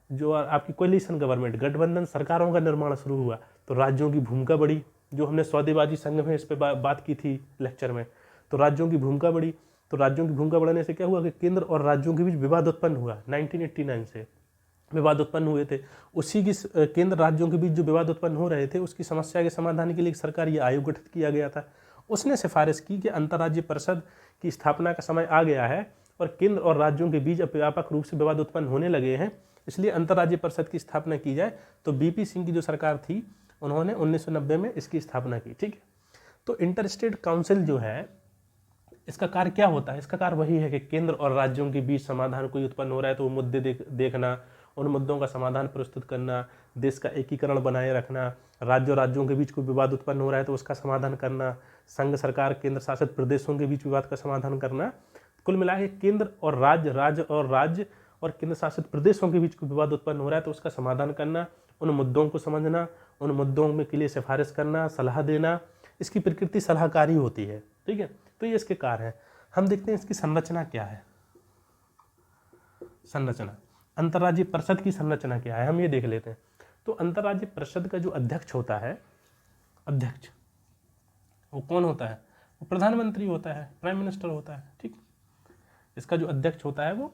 जो आपकी कोलिशन गवर्नमेंट, गठबंधन सरकारों का निर्माण शुरू हुआ तो राज्यों की भूमिका बढ़ी। जो हमने सौदेबाजी संघ में इस पर बात की थी लेक्चर में, तो राज्यों की भूमिका बढ़ी। तो राज्यों की भूमिका बढ़ने से क्या हुआ कि केंद्र और राज्यों के बीच विवाद उत्पन्न हुआ। 1989 से विवाद उत्पन्न हुए थे, उसी की केंद्र राज्यों के बीच जो विवाद उत्पन्न हो रहे थे उसकी समस्या के समाधान के लिए सरकारी आयोग गठित किया गया था। उसने सिफारिश की कि अंतर्राज्यीय परिषद की स्थापना का समय आ गया है और केंद्र और राज्यों के बीच व्यापक रूप से विवाद उत्पन्न होने लगे हैं, इसलिए अंतर्राज्यीय परिषद की स्थापना की जाए। तो बीपी सिंह की जो सरकार थी उन्होंने 1990 में इसकी स्थापना की। ठीक है, तो इंटर स्टेट काउंसिल जो है इसका कार्य क्या होता है, इसका कार्य वही है कि केंद्र और राज्यों के बीच समाधान कोई उत्पन्न हो रहा है तो वो मुद्दे देखना, उन मुद्दों का समाधान प्रस्तुत करना, देश का एकीकरण बनाए रखना, राज्यों के बीच कोई विवाद उत्पन्न हो रहा है तो उसका समाधान करना, संघ सरकार केंद्र शासित प्रदेशों के बीच विवाद का समाधान करना। कुल मिला के केंद्र और राज्य और केंद्र शासित प्रदेशों के बीच कोई विवाद उत्पन्न हो रहा है तो उसका समाधान करना, उन मुद्दों को समझना, उन मुद्दों में के लिए सिफारिश करना, सलाह देना। इसकी प्रकृति सलाहकारी होती है। ठीक है, तो ये इसके कार्य हैं। हम देखते हैं इसकी संरचना क्या है। संरचना, अंतर्राज्यीय परिषद की संरचना क्या है, हम ये देख लेते हैं। तो अंतर्राज्यीय परिषद का जो अध्यक्ष होता है, अध्यक्ष वो कौन होता है? वो प्रधानमंत्री होता है, प्राइम मिनिस्टर होता है। ठीक, इसका जो अध्यक्ष होता है वो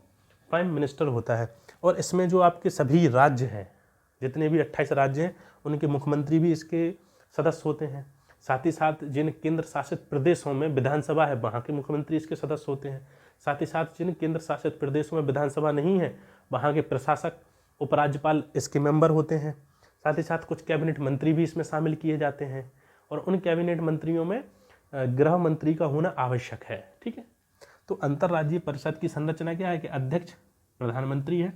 प्राइम मिनिस्टर होता है। और इसमें जो आपके सभी राज्य हैं, जितने भी 28 राज्य हैं, उनके मुख्यमंत्री भी इसके सदस्य होते हैं। साथ ही साथ जिन केंद्र शासित प्रदेशों में विधानसभा है, वहाँ के मुख्यमंत्री इसके सदस्य होते हैं। साथ ही साथ जिन केंद्र शासित प्रदेशों में विधानसभा नहीं है, वहाँ के प्रशासक, उपराज्यपाल इसके मेंबर होते हैं। साथ ही साथ कुछ कैबिनेट मंत्री भी इसमें शामिल किए जाते हैं, और उन कैबिनेट मंत्रियों में गृह मंत्री का होना आवश्यक है। ठीक है, तो अंतर्राज्यीय परिषद की संरचना क्या है कि अध्यक्ष प्रधानमंत्री है,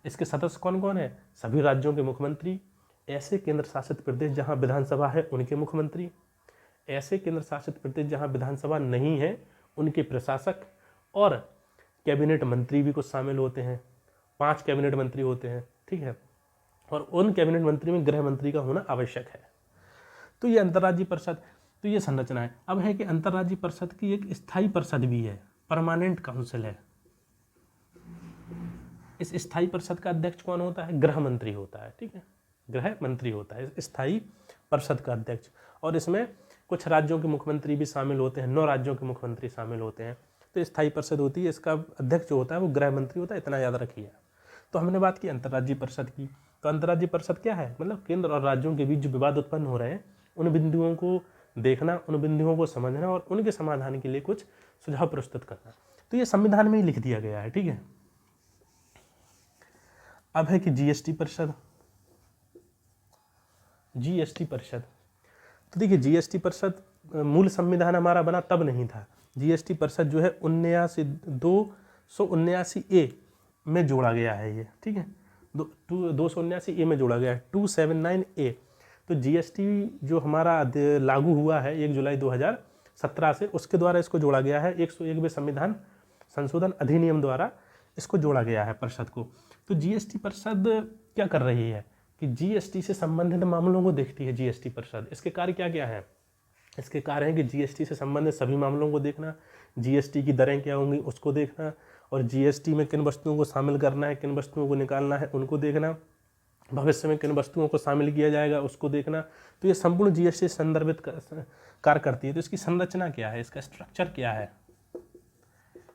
इसके सदस्य कौन कौन है? सभी राज्यों के मुख्यमंत्री, ऐसे केंद्र शासित प्रदेश जहां विधानसभा है उनके मुख्यमंत्री, ऐसे केंद्र शासित प्रदेश जहां विधानसभा नहीं है उनके प्रशासक, और कैबिनेट मंत्री भी कुछ शामिल होते हैं। 5 कैबिनेट मंत्री होते हैं। ठीक है, और उन कैबिनेट मंत्री में गृह मंत्री का होना आवश्यक है। तो ये अंतर्राज्यीय परिषद, तो ये संरचना है। अब है कि अंतर्राज्यीय परिषद की एक स्थायी परिषद भी है, परमानेंट काउंसिल है। इस स्थायी परिषद का अध्यक्ष कौन होता है? गृह मंत्री होता है। ठीक है, गृह मंत्री होता है स्थायी परिषद का अध्यक्ष। और इसमें कुछ राज्यों के मुख्यमंत्री भी शामिल होते हैं, 9 राज्यों के मुख्यमंत्री शामिल होते हैं। तो स्थायी परिषद होती है, इसका अध्यक्ष जो होता है वो गृह मंत्री होता है, इतना याद रखिए। तो हमने बात की अंतर्राज्यीय परिषद की। तो अंतर्राज्यीय परिषद क्या है? मतलब केंद्र और राज्यों के बीच जो विवाद उत्पन्न हो रहे हैं उन बिंदुओं को देखना, उन बिंदुओं को समझना और उनके समाधान के लिए कुछ सुझाव प्रस्तुत करना। तो ये संविधान में ही लिख दिया गया है। ठीक है, अब है कि जीएसटी परिषद। जीएसटी परिषद, तो देखिए जीएसटी परिषद मूल संविधान हमारा बना तब नहीं था। जीएसटी परिषद जो है 279A में जोड़ा गया है ये। ठीक है, 279A में जोड़ा गया है, 279A। तो जीएसटी जो हमारा लागू हुआ है 1 जुलाई 2017 से, उसके द्वारा इसको जोड़ा गया है। 101वें संविधान संशोधन अधिनियम द्वारा इसको जोड़ा गया है परिषद को। तो जीएसटी परिषद क्या कर रही है कि जीएसटी से संबंधित मामलों को देखती है जीएसटी परिषद। इसके कार्य क्या क्या है? इसके कार्य है कि जीएसटी से संबंधित सभी मामलों को देखना, जीएसटी की दरें क्या होंगी उसको देखना, और जीएसटी में किन वस्तुओं को शामिल करना है, किन वस्तुओं को निकालना है उनको देखना, भविष्य में किन वस्तुओं को शामिल किया जाएगा उसको देखना। तो ये संपूर्ण जीएसटी से संदर्भित कार्य करती है। तो इसकी संरचना क्या है, इसका स्ट्रक्चर क्या है?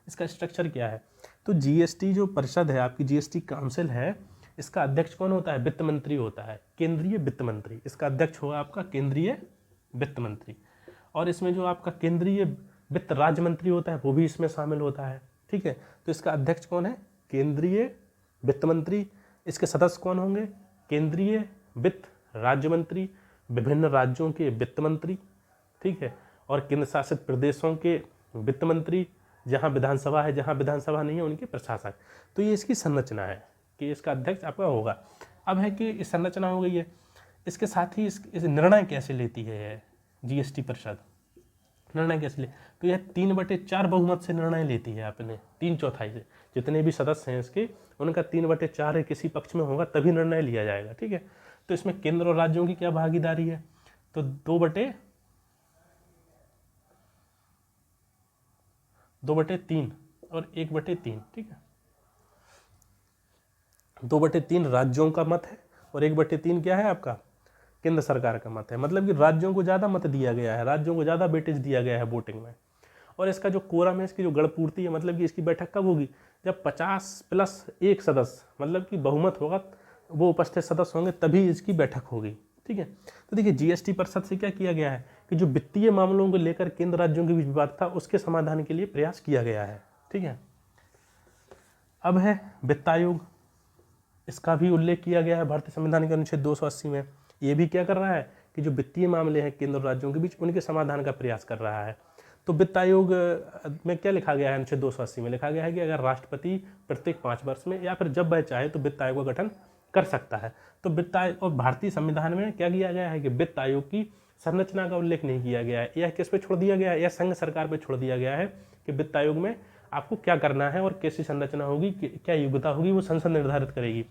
इसका स्ट्रक्चर क्या है? तो जीएसटी जो परिषद है, आपकी जीएसटी काउंसिल है, इसका अध्यक्ष कौन होता है? वित्त मंत्री होता है, केंद्रीय वित्त मंत्री। इसका अध्यक्ष होगा आपका केंद्रीय वित्त मंत्री। और इसमें जो आपका केंद्रीय वित्त राज्य मंत्री होता है वो भी इसमें शामिल होता है। ठीक है, तो इसका अध्यक्ष कौन है? केंद्रीय वित्त मंत्री। इसके सदस्य कौन होंगे? केंद्रीय वित्त राज्य मंत्री, विभिन्न राज्यों के वित्त मंत्री, ठीक है, और केंद्र शासित प्रदेशों के वित्त मंत्री, जहां विधानसभा है जहां विधानसभा नहीं है उनके प्रशासक। तो ये इसकी संरचना है कि इसका अध्यक्ष आपका होगा। अब है कि इस संरचना हो गई है, इसके साथ ही इस निर्णय कैसे लेती है जीएसटी परिषद? निर्णय कैसे ले? तो यह 3/4 बहुमत से निर्णय लेती है अपने 3/4 से। जितने भी सदस्य हैं इसके, उनका 3/4 किसी पक्ष में होगा तभी निर्णय लिया जाएगा। ठीक है, तो इसमें केंद्र और राज्यों की क्या भागीदारी है? तो 2/3 और 1/3। ठीक है, 2/3 राज्यों का मत है और 1/3 क्या है आपका? केंद्र सरकार का मत है। मतलब कि राज्यों को ज़्यादा मत दिया गया है, राज्यों को ज़्यादा वेटेज दिया गया है वोटिंग में। और इसका जो कोरम है, इसकी जो गणपूर्ति है, मतलब कि इसकी बैठक कब होगी? जब 50+1 सदस्य, मतलब कि बहुमत होगा, वो उपस्थित सदस्य होंगे तभी इसकी बैठक होगी। ठीक है, तो देखिए जीएसटी परिषद से क्या किया गया है कि जो वित्तीय मामलों को लेकर केंद्र राज्यों के बीच विवाद था उसके समाधान के लिए प्रयास किया गया है। ठीक है, अब है वित्त आयोग। इसका भी उल्लेख किया गया है भारतीय संविधान के अनुच्छेद 280 में। ये भी क्या कर रहा है कि जो वित्तीय मामले हैं केंद्र और राज्यों के बीच उनके समाधान का प्रयास कर रहा है। तो वित्त आयोग में क्या लिखा गया है? अनुच्छेद 280 में लिखा गया है कि अगर राष्ट्रपति प्रत्येक 5 वर्ष में या फिर जब वह चाहे तो वित्त आयोग का गठन कर सकता है। तो वित्त आयोग और भारतीय संविधान में क्या किया गया है कि वित्त आयोग की संरचना का उल्लेख नहीं किया गया है। यह किस पे छोड़ दिया गया है? यह संघ सरकार पे छोड़ दिया गया है कि वित्त आयोग में आपको क्या करना है और कैसी संरचना होगी, क्या योग्यता होगी, वो संसद निर्धारित करेगी।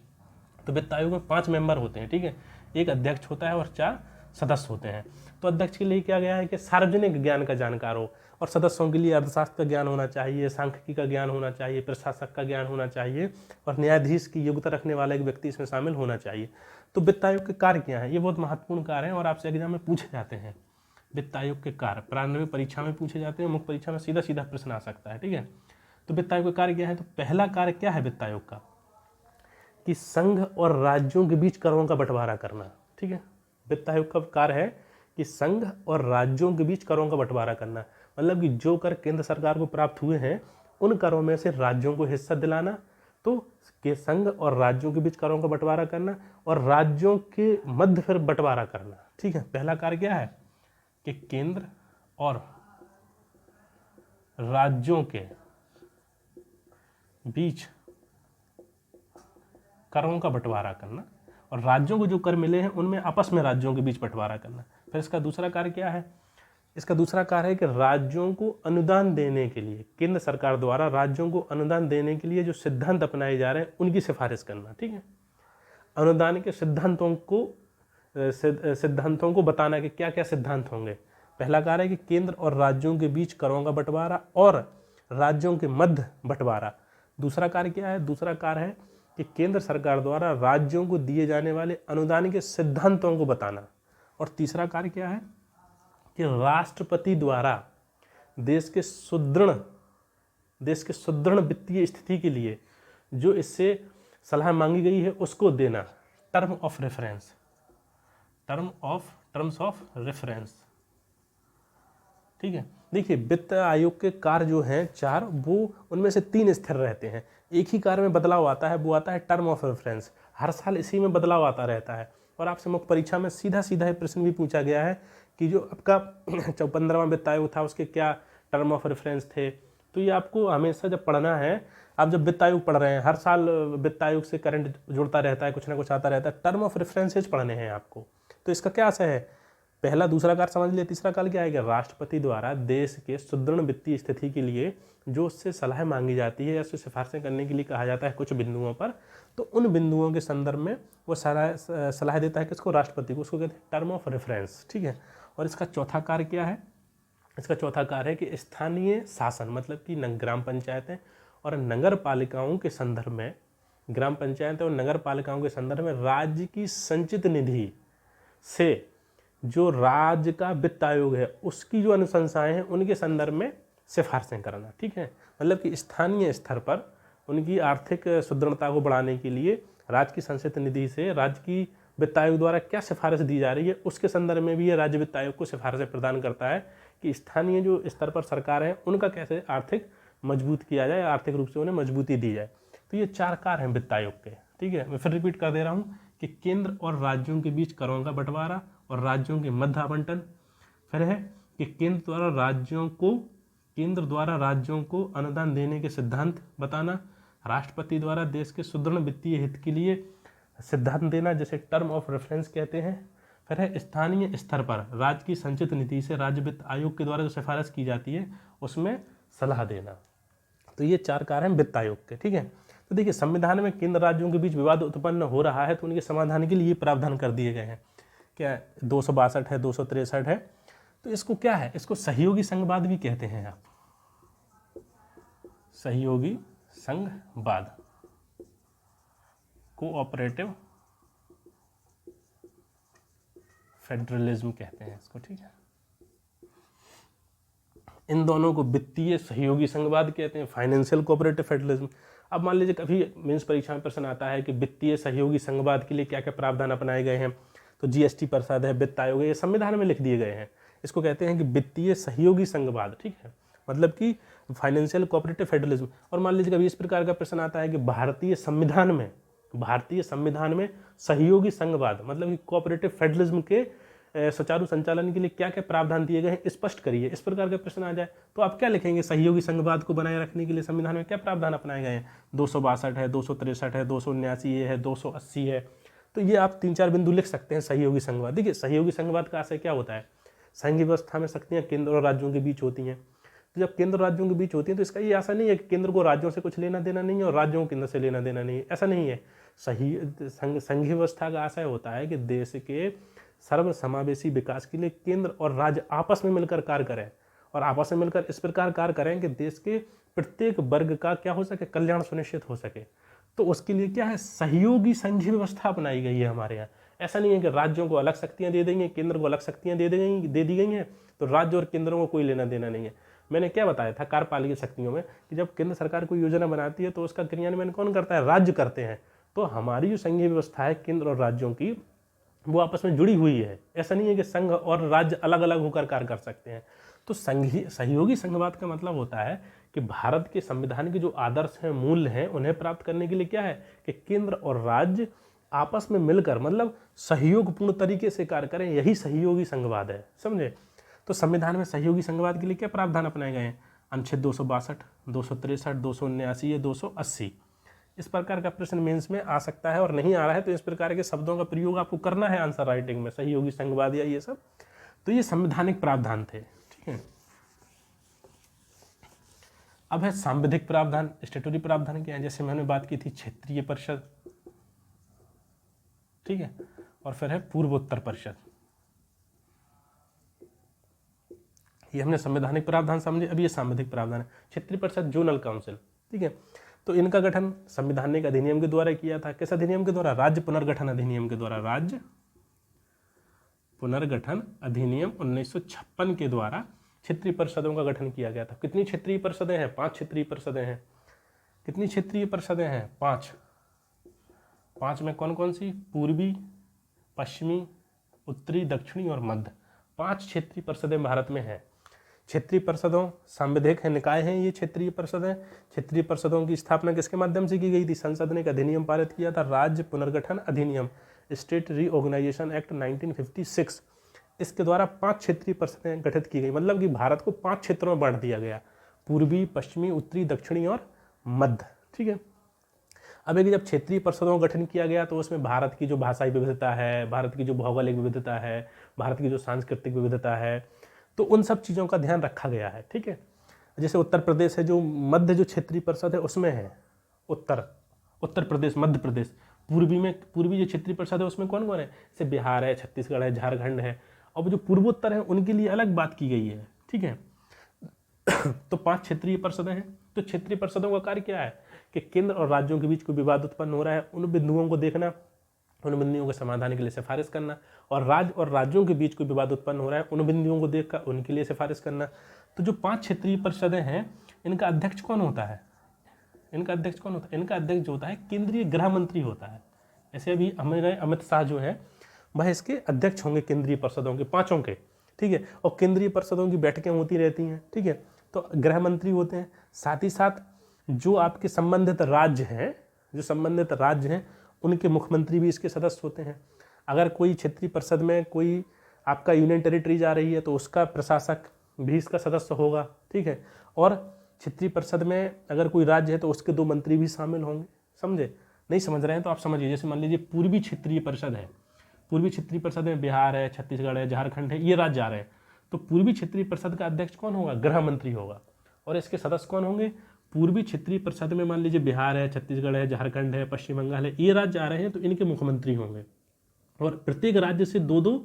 तो वित्त आयोग में 5 मेंबर होते हैं, ठीक है। एक अध्यक्ष होता है और 4 सदस्य होते हैं। तो अध्यक्ष के लिए क्या गया है कि सार्वजनिक ज्ञान का जानकार हो, और सदस्यों के लिए अर्थशास्त्र का ज्ञान होना चाहिए, सांख्यिकी का ज्ञान होना चाहिए, प्रशासक का ज्ञान होना चाहिए, और न्यायाधीश की योग्यता रखने वाला एक व्यक्ति इसमें शामिल होना चाहिए। तो वित्त आयोग के कार्य क्या है? ये बहुत महत्वपूर्ण कार्य है और आपसे एग्जाम में पूछे जाते हैं। वित्त आयोग के कार्य प्रारंभिक परीक्षा में पूछे जाते हैं, मुख्य परीक्षा में सीधा सीधा प्रश्न आ सकता है, ठीक है। तो वित्त आयोग का कार्य क्या है? तो पहला कार्य क्या है वित्त आयोग का? कि संघ और राज्यों के बीच करों का बंटवारा करना, ठीक है। वित्त आयोग का कार्य है कि संघ और राज्यों के बीच करों का बंटवारा करना, मतलब कि जो कर केंद्र सरकार को प्राप्त हुए हैं उन करों में से राज्यों को हिस्सा दिलाना, तो के संघ और राज्यों के बीच करों का बंटवारा करना और राज्यों के मध्य फिर बंटवारा करना, ठीक है। पहला कार्य क्या है कि केंद्र और राज्यों के बीच करों का बंटवारा करना और राज्यों को जो कर मिले हैं उनमें आपस में राज्यों के बीच बंटवारा करना। फिर इसका दूसरा कार्य क्या है? इसका दूसरा कार्य है कि राज्यों को अनुदान देने के लिए, केंद्र सरकार द्वारा राज्यों को अनुदान देने के लिए जो सिद्धांत अपनाए जा रहे हैं उनकी सिफारिश करना, ठीक है। अनुदान के सिद्धांतों को बताना कि क्या क्या सिद्धांत होंगे। पहला कार्य है कि केंद्र और राज्यों के बीच करों का बंटवारा और राज्यों के मध्य बंटवारा। दूसरा कार्य क्या है? दूसरा कार्य है कि केंद्र सरकार द्वारा राज्यों को दिए जाने वाले अनुदान के सिद्धांतों को बताना। और तीसरा कार्य क्या है कि राष्ट्रपति द्वारा देश के सुदृढ़ वित्तीय स्थिति के लिए जो इससे सलाह मांगी गई है उसको देना, टर्म्स ऑफ रेफरेंस, ठीक है। देखिए वित्त आयोग के कार्य जो हैं 4, वो उनमें से 3 स्थिर रहते हैं। एक ही कार्य में बदलाव आता है, वो आता है टर्म ऑफ रेफरेंस। हर साल इसी में बदलाव आता रहता है और आपसे मुख्य परीक्षा में सीधा सीधा प्रश्न भी पूछा गया है कि जो आपका 15वां वित्त आयोग था उसके क्या टर्म ऑफ रेफरेंस थे। तो ये आपको हमेशा जब पढ़ना है, आप जब वित्त आयोग पढ़ रहे हैं, हर साल वित्त आयोग से करंट जुड़ता रहता है, कुछ ना कुछ आता रहता है, टर्म ऑफ रेफरेंसेज पढ़ने हैं आपको। तो इसका क्या आशय है? पहला दूसरा कार्य समझ लिया। तीसरा कार्य क्या है कि राष्ट्रपति द्वारा देश के सुदृढ़ वित्तीय स्थिति के लिए जो उससे सलाह मांगी जाती है या उससे सिफारिशें करने के लिए कहा जाता है कुछ बिंदुओं पर, तो उन बिंदुओं के संदर्भ में वो सलाह देता है किसको? राष्ट्रपति को। उसको कहते हैं टर्म ऑफ रेफरेंस, ठीक है। और इसका चौथा कार्य क्या है? इसका चौथा कार्य है कि स्थानीय शासन, मतलब कि ग्राम पंचायतें और नगर पालिकाओं के संदर्भ में, ग्राम पंचायतें और नगर पालिकाओं के संदर्भ में राज्य की संचित निधि से जो राज्य का वित्त आयोग है उसकी जो अनुशंसाएं हैं उनके संदर्भ में सिफारिशें करना, ठीक है। मतलब कि स्थानीय स्तर पर उनकी आर्थिक सुदृढ़ता को बढ़ाने के लिए राज्य की संचित निधि से राज्य की वित्त आयोग द्वारा क्या सिफारिश दी जा रही है उसके संदर्भ में भी ये राज्य वित्त आयोग को सिफारिशें प्रदान करता है कि स्थानीय जो स्तर पर सरकार है उनका कैसे आर्थिक मजबूत किया जाए, आर्थिक रूप से उन्हें मजबूती दी जाए। तो ये 4 कार्य हैं वित्त आयोग के, ठीक है। मैं फिर रिपीट कर दे रहा हूँ कि केंद्र और राज्यों के बीच करों का बंटवारा और राज्यों के मध्य आवंटन। फिर है कि केंद्र द्वारा राज्यों को अनुदान देने के सिद्धांत बताना, राष्ट्रपति द्वारा देश के सुदृढ़ वित्तीय हित के लिए सिद्धांत देना जिसे टर्म ऑफ रेफरेंस कहते हैं। फिर है स्थानीय स्तर पर राज्य की संचित नीति से राज्य वित्त आयोग के द्वारा जो सिफारिश की जाती है उसमें सलाह देना। तो ये 4 कार्य हैं वित्त आयोग के, ठीक है। तो देखिए संविधान में केंद्र राज्यों के बीच विवाद उत्पन्न हो रहा है तो उनके समाधान के लिए प्रावधान कर दिए गए हैं। क्या 262 है, 263 है। तो इसको क्या है? इसको सहयोगी संघवाद भी कहते हैं आप, सहयोगी संघवाद, कोऑपरेटिव फेडरलिज्म कहते हैं इसको, ठीक है। इन दोनों को वित्तीय सहयोगी संघवाद कहते हैं, फाइनेंशियल कोऑपरेटिव फेडरलिज्म। अब मान लीजिए कभी मेंस परीक्षा में प्रश्न आता है कि वित्तीय सहयोगी संघवाद के लिए क्या क्या प्रावधान अपनाए गए हैं, तो जीएसटी परिषद है, वित्त आयोग है, ये संविधान में लिख दिए गए हैं। इसको कहते हैं कि वित्तीय सहयोगी संघवाद, ठीक है, मतलब कि फाइनेंशियल कोऑपरेटिव फेडरलिज्म। और मान लीजिए कभी इस प्रकार का प्रश्न आता है कि भारतीय संविधान में सहयोगी संघवाद मतलब कि कोऑपरेटिव फेडरलिज्म के सुचारू संचालन के लिए क्या क्या प्रावधान दिए गए हैं स्पष्ट करिए। इस प्रकार का प्रश्न आ जाए तो आप क्या लिखेंगे? सहयोगी संघवाद को बनाए रखने के लिए संविधान में क्या प्रावधान अपनाए गए हैं? 262 है, 263 है, 279 ये है, 280 है। तो ये आप 3-4 बिंदु लिख सकते हैं सहयोगी संघवाद। देखिए सहयोगी संघवाद का आशय क्या होता है? संघीय व्यवस्था में शक्तियाँ केंद्र और राज्यों के बीच होती हैं। तो जब केंद्र और राज्यों के बीच होती हैं तो इसका ये आशा नहीं है कि केंद्र को राज्यों से कुछ लेना देना नहीं है और राज्यों को केंद्र से लेना देना नहीं है, ऐसा नहीं है। संघीय व्यवस्था का आशय होता है कि देश के सर्वसमावेशी विकास के लिए केंद्र और राज्य आपस में मिलकर कार्य करें और आपस में मिलकर इस प्रकार कार्य करें कि देश के प्रत्येक वर्ग का क्या हो सके? कल्याण सुनिश्चित हो सके। तो उसके लिए क्या है? सहयोगी संघीय व्यवस्था अपनाई गई है हमारे यहाँ। ऐसा नहीं है कि राज्यों को अलग शक्तियाँ दे देंगे, केंद्र को अलग शक्तियाँ दे दी गई हैं तो राज्य और केंद्रों को कोई लेना देना नहीं है। मैंने क्या बताया था कार्यपालिका शक्तियों में कि जब केंद्र सरकार कोई योजना बनाती है तो उसका क्रियान्वयन कौन करता है? राज्य करते हैं। तो हमारी जो संघीय व्यवस्था है केंद्र और राज्यों की, वो आपस में जुड़ी हुई है। ऐसा नहीं है कि संघ और राज्य अलग अलग होकर कार्य कर सकते हैं। तो सहयोगी संघवाद का मतलब होता है कि भारत के संविधान के जो आदर्श हैं, मूल्य हैं, उन्हें प्राप्त करने के लिए क्या है कि केंद्र और राज्य आपस में मिलकर मतलब सहयोगपूर्ण तरीके से कार्य करें। यही सहयोगी संघवाद है, समझे? तो संविधान में सहयोगी संघवाद के लिए क्या प्रावधान अपनाए गए हैं? अनुच्छेद 262, 263, 279, 280। इस प्रकार का प्रश्न मेंस में आ सकता है और नहीं आ रहा है तो इस प्रकार के शब्दों का प्रयोग आपको करना है आंसर राइटिंग में, सहयोगी संघवाद या ये सब। तो ये संवैधानिक प्रावधान थे, ठीक है। अब है सांविधिक प्रावधान। स्टैट्यूटरी प्रावधान क्या है? जैसे मैंने बात की थी क्षेत्रीय परिषद, ठीक है, और फिर है पूर्वोत्तर परिषद। ये हमने संवैधानिक प्रावधान समझे। अब ये सांविधिक प्रावधान है। क्षेत्रीय परिषद, जोनल काउंसिल, ठीक है। तो इनका गठन संवैधानिक अधिनियम के द्वारा किया था। किस अधिनियम के द्वारा? राज्य पुनर्गठन अधिनियम के द्वारा। राज्य पुनर्गठन अधिनियम 1956 के द्वारा क्षेत्रीय परिषदों का गठन किया गया था। कितनी क्षेत्रीय परिषदें हैं? 5 क्षेत्रीय परिषदें हैं। कितनी क्षेत्रीय परिषदें हैं? 5। 5 में कौन कौन सी? पूर्वी, पश्चिमी, उत्तरी, दक्षिणी और मध्य। 5 क्षेत्रीय परिषदें भारत में हैं। क्षेत्रीय परिषदों सांविधिक है, निकाय हैं ये क्षेत्रीय परिषदें। क्षेत्रीय परिषदों की स्थापना किसके माध्यम से की गई थी? संसद ने एक अधिनियम पारित किया था, राज्य पुनर्गठन अधिनियम, स्टेट रीऑर्गेनाइजेशन एक्ट 1956। इसके द्वारा 5 क्षेत्रीय परिषदें गठित की गई। मतलब कि भारत को 5 क्षेत्रों में बांट दिया गया, पूर्वी, पश्चिमी, उत्तरी, दक्षिणी और मध्य, ठीक है। अब एक जब क्षेत्रीय परिषदों का गठन किया गया तो उसमें भारत की जो भाषाई विविधता है, भारत की जो भौगोलिक विविधता है, भारत की जो सांस्कृतिक विविधता है, तो उन सब चीज़ों का ध्यान रखा गया है, ठीक है। जैसे उत्तर प्रदेश है, जो मध्य जो क्षेत्रीय परिषद है उसमें है उत्तर प्रदेश, मध्य प्रदेश। पूर्वी जो क्षेत्रीय परिषद है उसमें कौन कौन है? जैसे बिहार है, छत्तीसगढ़ है, झारखंड है। और जो पूर्वोत्तर है उनके लिए अलग बात की गई है, ठीक है। तो 5 क्षेत्रीय परिषदें हैं। तो क्षेत्रीय परिषदों का कार्य क्या है कि केंद्र और राज्यों के बीच कोई विवाद उत्पन्न हो रहा है, उन बिंदुओं को देखना, उन बिंदुओं के समाधान के लिए सिफारिश करना, और राज्य और राज्यों के बीच कोई विवाद उत्पन्न हो रहा है, उन बिंदुओं को देखकर उनके लिए सिफारिश करना। तो जो 5 क्षेत्रीय परिषदें हैं, इनका अध्यक्ष कौन होता है? इनका अध्यक्ष जो होता है केंद्रीय गृह मंत्री होता है। ऐसे अभी हमारे अमित शाह जो है वह इसके अध्यक्ष होंगे केंद्रीय परिषदों के, 5 के, ठीक है। और केंद्रीय परिषदों की बैठकें होती रहती हैं, ठीक है। तो गृह मंत्री होते हैं। साथ ही साथ जो आपके संबंधित राज्य हैं उनके मुख्यमंत्री भी इसके सदस्य होते हैं। अगर कोई क्षेत्रीय परिषद में कोई आपका यूनियन टेरिटरी जा रही है तो उसका प्रशासक भी इसका सदस्य होगा, ठीक है। और क्षेत्रीय परिषद में अगर कोई राज्य है तो उसके 2 मंत्री भी शामिल होंगे, समझे? नहीं समझ रहे हैं तो आप समझिए। जैसे मान लीजिए पूर्वी क्षेत्रीय परिषद है, पूर्वी क्षेत्रीय परिषद में बिहार है, छत्तीसगढ़ है, झारखंड है, ये राज्य आ रहे हैं। तो पूर्वी क्षेत्रीय परिषद का अध्यक्ष कौन होगा? गृह मंत्री होगा। और इसके सदस्य कौन होंगे? पूर्वी क्षेत्रीय परिषद में मान लीजिए बिहार है, छत्तीसगढ़ है, झारखंड है, पश्चिम बंगाल है, ये राज्य आ रहे हैं तो इनके मुख्यमंत्री होंगे। और प्रत्येक राज्य से 2-2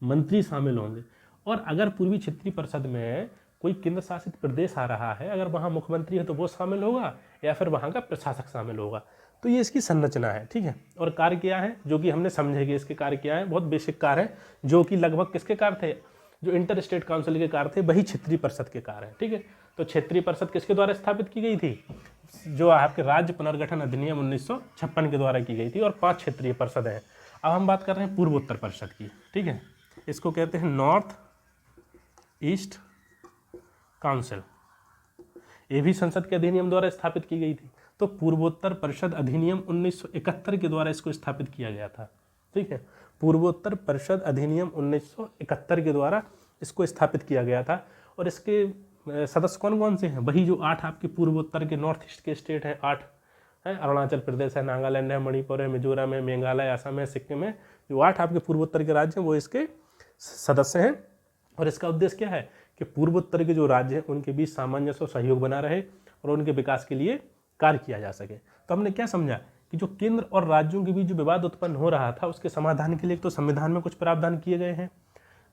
मंत्री शामिल होंगे। और अगर पूर्वी क्षेत्रीय परिषद में कोई केंद्र शासित प्रदेश आ रहा है, अगर वहाँ मुख्यमंत्री है तो वो शामिल होगा या फिर वहाँ का प्रशासक शामिल होगा। तो ये इसकी संरचना है, ठीक है। और कार्य क्या है जो कि हमने समझेंगे, इसके कार्य क्या है, बहुत बेसिक कार्य है जो कि लगभग किसके कार्य थे? जो इंटर स्टेट काउंसिल के कार्य थे वही क्षेत्रीय परिषद के कार्य है, ठीक है। तो क्षेत्रीय परिषद किसके द्वारा स्थापित की गई थी? जो आपके राज्य पुनर्गठन अधिनियम 1956 के द्वारा की गई थी। और 5 क्षेत्रीय परिषद हैं। अब हम बात कर रहे हैं पूर्वोत्तर परिषद की, ठीक है। इसको कहते हैं नॉर्थ ईस्ट काउंसिल। ये भी संसद के अधिनियम द्वारा स्थापित की गई थी। तो पूर्वोत्तर परिषद अधिनियम 1971 के द्वारा इसको स्थापित किया गया था। ठीक है। पूर्वोत्तर परिषद अधिनियम 1971 के द्वारा इसको स्थापित किया गया था। और इसके सदस्य कौन कौन से हैं? वही जो 8 आपके पूर्वोत्तर के नॉर्थ ईस्ट के स्टेट हैं, 8 है, अरुणाचल प्रदेश है, नागालैंड है, मणिपुर है, मिजोरम है, मेघालय, असम है, सिक्किम है। जो 8 आपके पूर्वोत्तर के राज्य हैं वो इसके सदस्य हैं। और इसका उद्देश्य क्या है कि पूर्वोत्तर के जो राज्य हैं उनके बीच सामंजस्य और सहयोग बना रहे और उनके विकास के लिए कार्य किया जा सके। तो हमने क्या समझा कि जो केंद्र और राज्यों के बीच जो विवाद उत्पन्न हो रहा था उसके समाधान के लिए तो संविधान में कुछ प्रावधान किए गए हैं,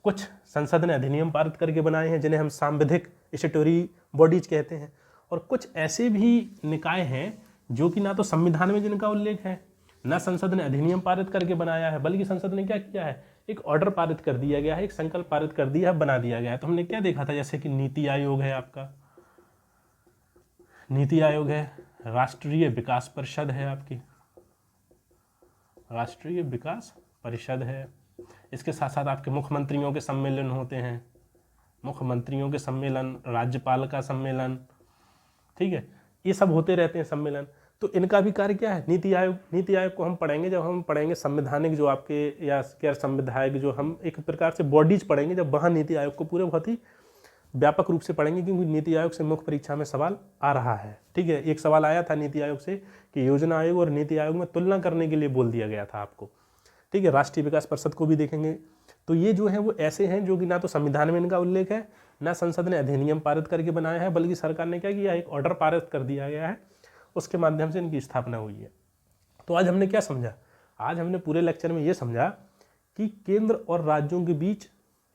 कुछ संसद ने अधिनियम पारित करके बनाए हैं जिन्हें हम सांविधिक स्टैट्यूटरी बॉडीज कहते हैं, और कुछ ऐसे भी निकाय हैं जो कि ना तो संविधान में जिनका उल्लेख है, ना संसद ने अधिनियम पारित करके बनाया है, बल्कि संसद ने क्या किया है, एक ऑर्डर पारित कर दिया गया है, एक संकल्प पारित कर दिया है, बना दिया गया है। तो हमने क्या देखा था, जैसे कि नीति आयोग है, आपका नीति आयोग है, राष्ट्रीय विकास परिषद है, आपकी राष्ट्रीय विकास परिषद है। इसके साथ साथ आपके मुख्यमंत्रियों के सम्मेलन होते हैं, मुख्यमंत्रियों के सम्मेलन, राज्यपाल का सम्मेलन, ठीक है, ये सब होते रहते हैं सम्मेलन। तो इनका भी कार्य क्या है, नीति आयोग। नीति आयोग को हम पढ़ेंगे जब हम पढ़ेंगे संवैधानिक जो आपके या गैर संवैधानिक जो हम एक प्रकार से बॉडीज पढ़ेंगे, जब वहाँ नीति आयोग को पूरे बहुत ही व्यापक रूप से पढ़ेंगे, क्योंकि नीति आयोग से मुख्य परीक्षा में सवाल आ रहा है। ठीक है, एक सवाल आया था नीति आयोग से कि योजना आयोग और नीति आयोग में तुलना करने के लिए बोल दिया गया था आपको। ठीक है, राष्ट्रीय विकास परिषद को भी देखेंगे। तो ये जो है वो ऐसे हैं जो कि ना तो संविधान में इनका उल्लेख है, ना संसद ने अधिनियम पारित करके बनाया है, बल्कि सरकार ने क्या किया, एक ऑर्डर पारित कर दिया गया है, उसके माध्यम से इनकी स्थापना हुई है। तो आज हमने क्या समझा, आज हमने पूरे लेक्चर में ये समझा कि केंद्र और राज्यों के बीच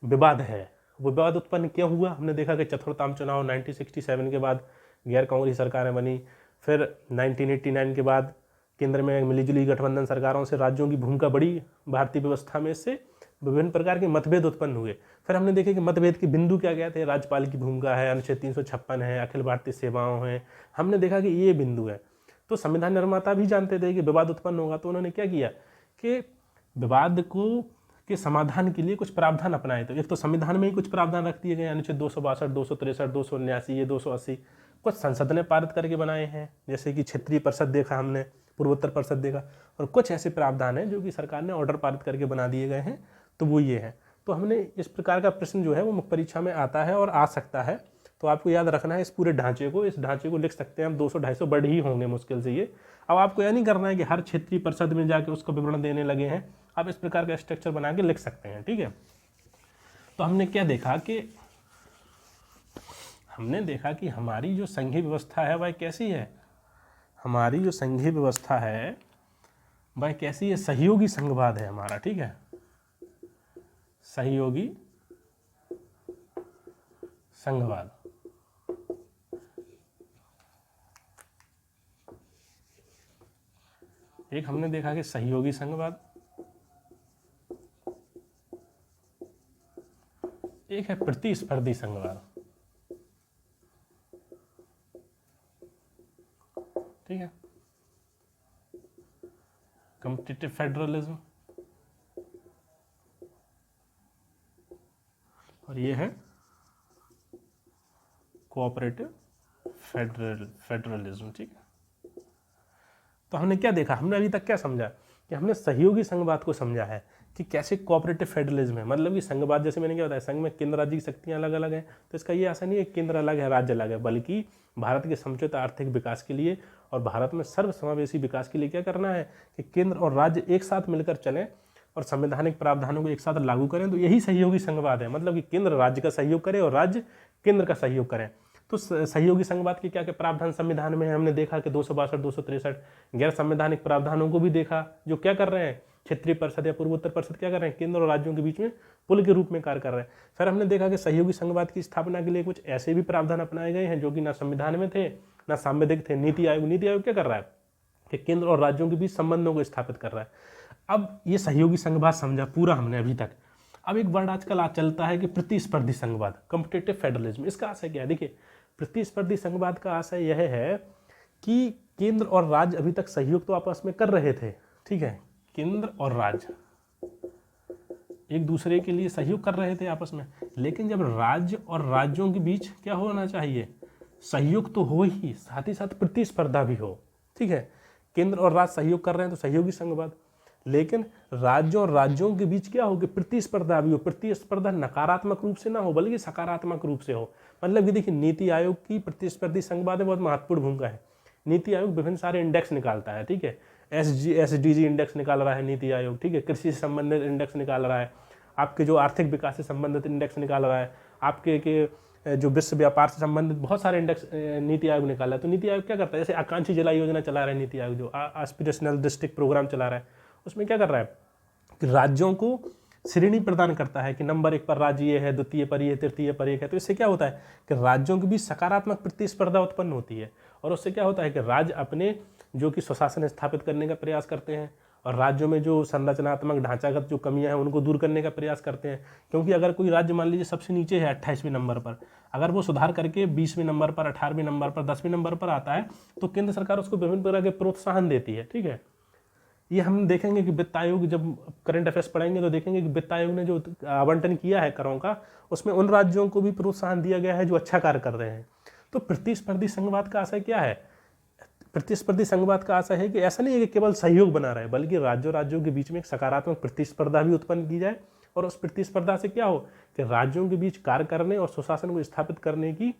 विवाद है। वो विवाद उत्पन्न क्यों हुआ, हमने देखा कि चतुर्थाम चुनाव 1967 के बाद गैर कांग्रेस सरकारें बनी, फिर 1989 के बाद केंद्र में मिलीजुली गठबंधन सरकारों से राज्यों की भूमिका बढ़ी भारतीय व्यवस्था में, इससे विभिन्न प्रकार के मतभेद उत्पन्न हुए। फिर हमने देखे कि मतभेद के बिंदु क्या क्या थे, राज्यपाल की भूमिका है, अनुच्छेद 356 है, अखिल भारतीय सेवाओं हैं, हमने देखा कि ये बिंदु है। तो संविधान निर्माता भी जानते थे कि विवाद उत्पन्न होगा, तो उन्होंने क्या किया कि विवाद को के समाधान के लिए कुछ प्रावधान अपनाए। तो एक तो संविधान में ही कुछ प्रावधान रख दिए गए, अनुच्छेद 262, 263, 279, ये 280 कुछ संसद ने पारित करके बनाए हैं, जैसे कि क्षेत्रीय परिषद देखा हमने, पूर्वोत्तर परिषद देखा, और कुछ ऐसे प्रावधान हैं जो कि सरकार ने ऑर्डर पारित करके बना दिए गए हैं, तो वो ये है। तो हमने इस प्रकार का प्रश्न जो है वो मुख्य परीक्षा में आता है और आ सकता है, तो आपको याद रखना है इस पूरे ढांचे को। इस ढांचे को लिख सकते हैं हम, 200-250 वर्ड ही होंगे मुश्किल से ये। अब आपको यह नहीं करना है कि हर क्षेत्रीय परिषद में जाके उसका विवरण देने लगे हैं, आप इस प्रकार का स्ट्रक्चर बना के लिख सकते हैं। ठीक है, तो हमने क्या देखा कि हमारी जो संघीय व्यवस्था है वह कैसी है, हमारी जो संघीय व्यवस्था है वह कैसी है, सहयोगी संघवाद है हमारा। ठीक है, सहयोगी संघवाद। एक हमने देखा कि सहयोगी संघवाद, एक है प्रतिस्पर्धी संघवाद। ठीक है, कॉम्पिटिटिव फेडरलिज्म, और ये है कोऑपरेटिव फेडरलिज्म। ठीक है, तो हमने क्या देखा, हमने अभी तक क्या समझा कि हमने सहयोगी संघवाद को समझा है कि कैसे कोऑपरेटिव फेडरलिज्म है, मतलब कि संघवाद, जैसे मैंने क्या बताया, संघ में केंद्र राज्य की शक्तियां अलग अलग हैं, तो इसका ये ऐसा नहीं है केंद्र अलग है राज्य अलग है, बल्कि भारत के समुचित आर्थिक विकास के लिए और भारत में सर्वसमावेशी विकास के लिए क्या करना है कि केंद्र और राज्य एक साथ मिलकर चलें और संवैधानिक प्रावधानों को एक साथ लागू करें। तो यही सहयोगी संघवाद है, मतलब कि केंद्र राज्य का सहयोग करे और राज्य केंद्र का सहयोग करें। तो सहयोगी संघवाद के क्या क्या प्रावधान संविधान में है, हमने देखा कि 262, 263 गैर संवैधानिक प्रावधानों को भी देखा, जो क्या कर रहे हैं, क्षेत्रीय परिषद या पूर्वोत्तर परिषद क्या कर रहे हैं, केंद्र और राज्यों के बीच में पुल के रूप में कार्य कर रहे हैं। फिर हमने देखा कि सहयोगी संघवाद की स्थापना के लिए कुछ ऐसे भी प्रावधान अपनाए गए हैं जो कि ना संविधान में थे ना सांविधिक थे। नीति आयोग क्या कर रहा है कि केंद्र और राज्यों के बीच संबंधों को स्थापित कर रहा है। अब ये सहयोगी संघवाद समझा पूरा हमने अभी तक। अब एक वर्ड आजकल आज चलता है कि प्रतिस्पर्धी संघवाद, कॉम्पिटिटिव फेडरलिज्म। इसका आशय क्या है, देखिए प्रतिस्पर्धी संघवाद का आशय यह है कि केंद्र और राज्य अभी तक सहयोग तो आपस में कर रहे थे, ठीक है, केंद्र और राज्य एक दूसरे के लिए सहयोग कर रहे थे आपस में, लेकिन जब राज्य और राज्यों के बीच क्या होना चाहिए, सहयोग तो हो ही, साथ ही साथ प्रतिस्पर्धा भी हो। ठीक है, केंद्र और राज्य सहयोग कर रहे हैं तो सहयोगी संघवाद, लेकिन राज्यों और राज्यों के बीच क्या हो कि प्रतिस्पर्धा भी हो, प्रतिस्पर्धा नकारात्मक रूप से ना हो बल्कि सकारात्मक रूप से हो। मतलब कि देखिए, नीति आयोग की प्रतिस्पर्धी संघवाद में बहुत महत्वपूर्ण भूमिका है। नीति आयोग विभिन्न सारे इंडेक्स निकालता है, ठीक है, SDG इंडेक्स निकाल रहा है नीति आयोग, ठीक है, कृषि से संबंधित इंडेक्स निकाल रहा है, आपके जो आर्थिक विकास से संबंधित इंडेक्स निकाल रहा है, आपके के जो विश्व व्यापार से संबंधित बहुत सारे इंडेक्स नीति आयोग निकाला है। तो नीति आयोग क्या करता है, जैसे आकांक्षी जिला योजना चला रहा है नीति आयोग, जो एस्पिरेशनल डिस्ट्रिक्ट प्रोग्राम चला रहा है, उसमें क्या कर रहा है कि राज्यों को श्रेणी प्रदान करता है कि नंबर 1 पर राज्य ये है, द्वितीय पर ये, तृतीय पर एक है। तो इससे क्या होता है कि राज्यों के बीच सकारात्मक प्रतिस्पर्धा उत्पन्न होती है, और उससे क्या होता है कि राज्य अपने जो कि स्वशासन स्थापित करने का प्रयास करते हैं, और राज्यों में जो संरचनात्मक ढांचागत जो कमियां हैं उनको दूर करने का प्रयास करते हैं। क्योंकि अगर कोई राज्य मान लीजिए सबसे नीचे है 28वें नंबर पर, अगर वो सुधार करके 20वें नंबर पर, 18वें नंबर पर, 10वें नंबर पर आता है, तो केंद्र सरकार उसको विभिन्न प्रकार के प्रोत्साहन देती है, ठीक है। ये हम देखेंगे कि वित्त आयोग, जब करंट अफेयर्स पढ़ेंगे तो देखेंगे कि वित्त आयोग ने जो आवंटन किया है करों का, उसमें उन राज्यों को भी प्रोत्साहन दिया गया है जो अच्छा कार्य कर रहे हैं। तो प्रतिस्पर्धी संघवाद का आशय क्या है? प्रतिस्पर्धी संघवाद का आशय है कि ऐसा नहीं है कि केवल सहयोग बना रहे, बल्कि राज्यों के बीच में एक सकारात्मक प्रतिस्पर्धा भी उत्पन्न की जाए, और उस प्रतिस्पर्धा से क्या हो कि राज्यों के बीच कार्य करने और सुशासन को स्थापित करने की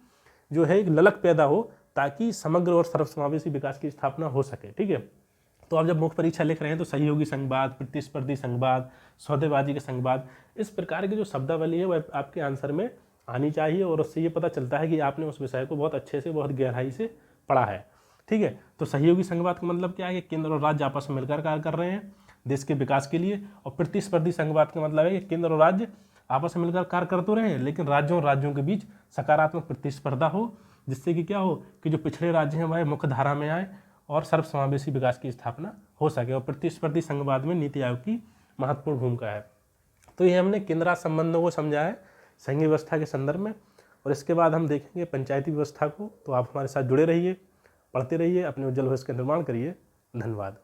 जो है एक ललक पैदा हो, ताकि समग्र और सर्वसमावेशी विकास की स्थापना हो सके, ठीक है। तो आप जब मुख्य परीक्षा लिख रहे हैं तो सहयोगी संघवाद, प्रतिस्पर्धी संघवाद, सौदेबाजी के संघवाद, इस प्रकार की जो शब्दावली है वह आपके आंसर में आनी चाहिए, और उससे ये पता चलता है कि आपने उस विषय को बहुत अच्छे से, बहुत गहराई से पढ़ा है, ठीक है। तो सहयोगी संघवाद का मतलब क्या है कि केंद्र और राज्य आपस में मिलकर कार्य कर रहे हैं देश के विकास के लिए, और प्रतिस्पर्धी संघवाद का मतलब है कि केंद्र और राज्य आपस में मिलकर कार्य कर तो रहे हैं, लेकिन राज्यों और राज्यों के बीच सकारात्मक प्रतिस्पर्धा हो, जिससे कि क्या हो कि जो पिछड़े राज्य हैं वह मुख्य धारा में आए और सर्वसमावेशी विकास की स्थापना हो सके। और प्रतिस्पर्धी संघवाद में नीति आयोग की महत्वपूर्ण भूमिका है। तो ये हमने केंद्र राज्य संबंधों को समझा है संघीय व्यवस्था के संदर्भ में, और इसके बाद हम देखेंगे पंचायती व्यवस्था को। तो आप हमारे साथ जुड़े रहिए, पढ़ते रहिए, अपने उज्जवल भविष्य का निर्माण करिए। धन्यवाद।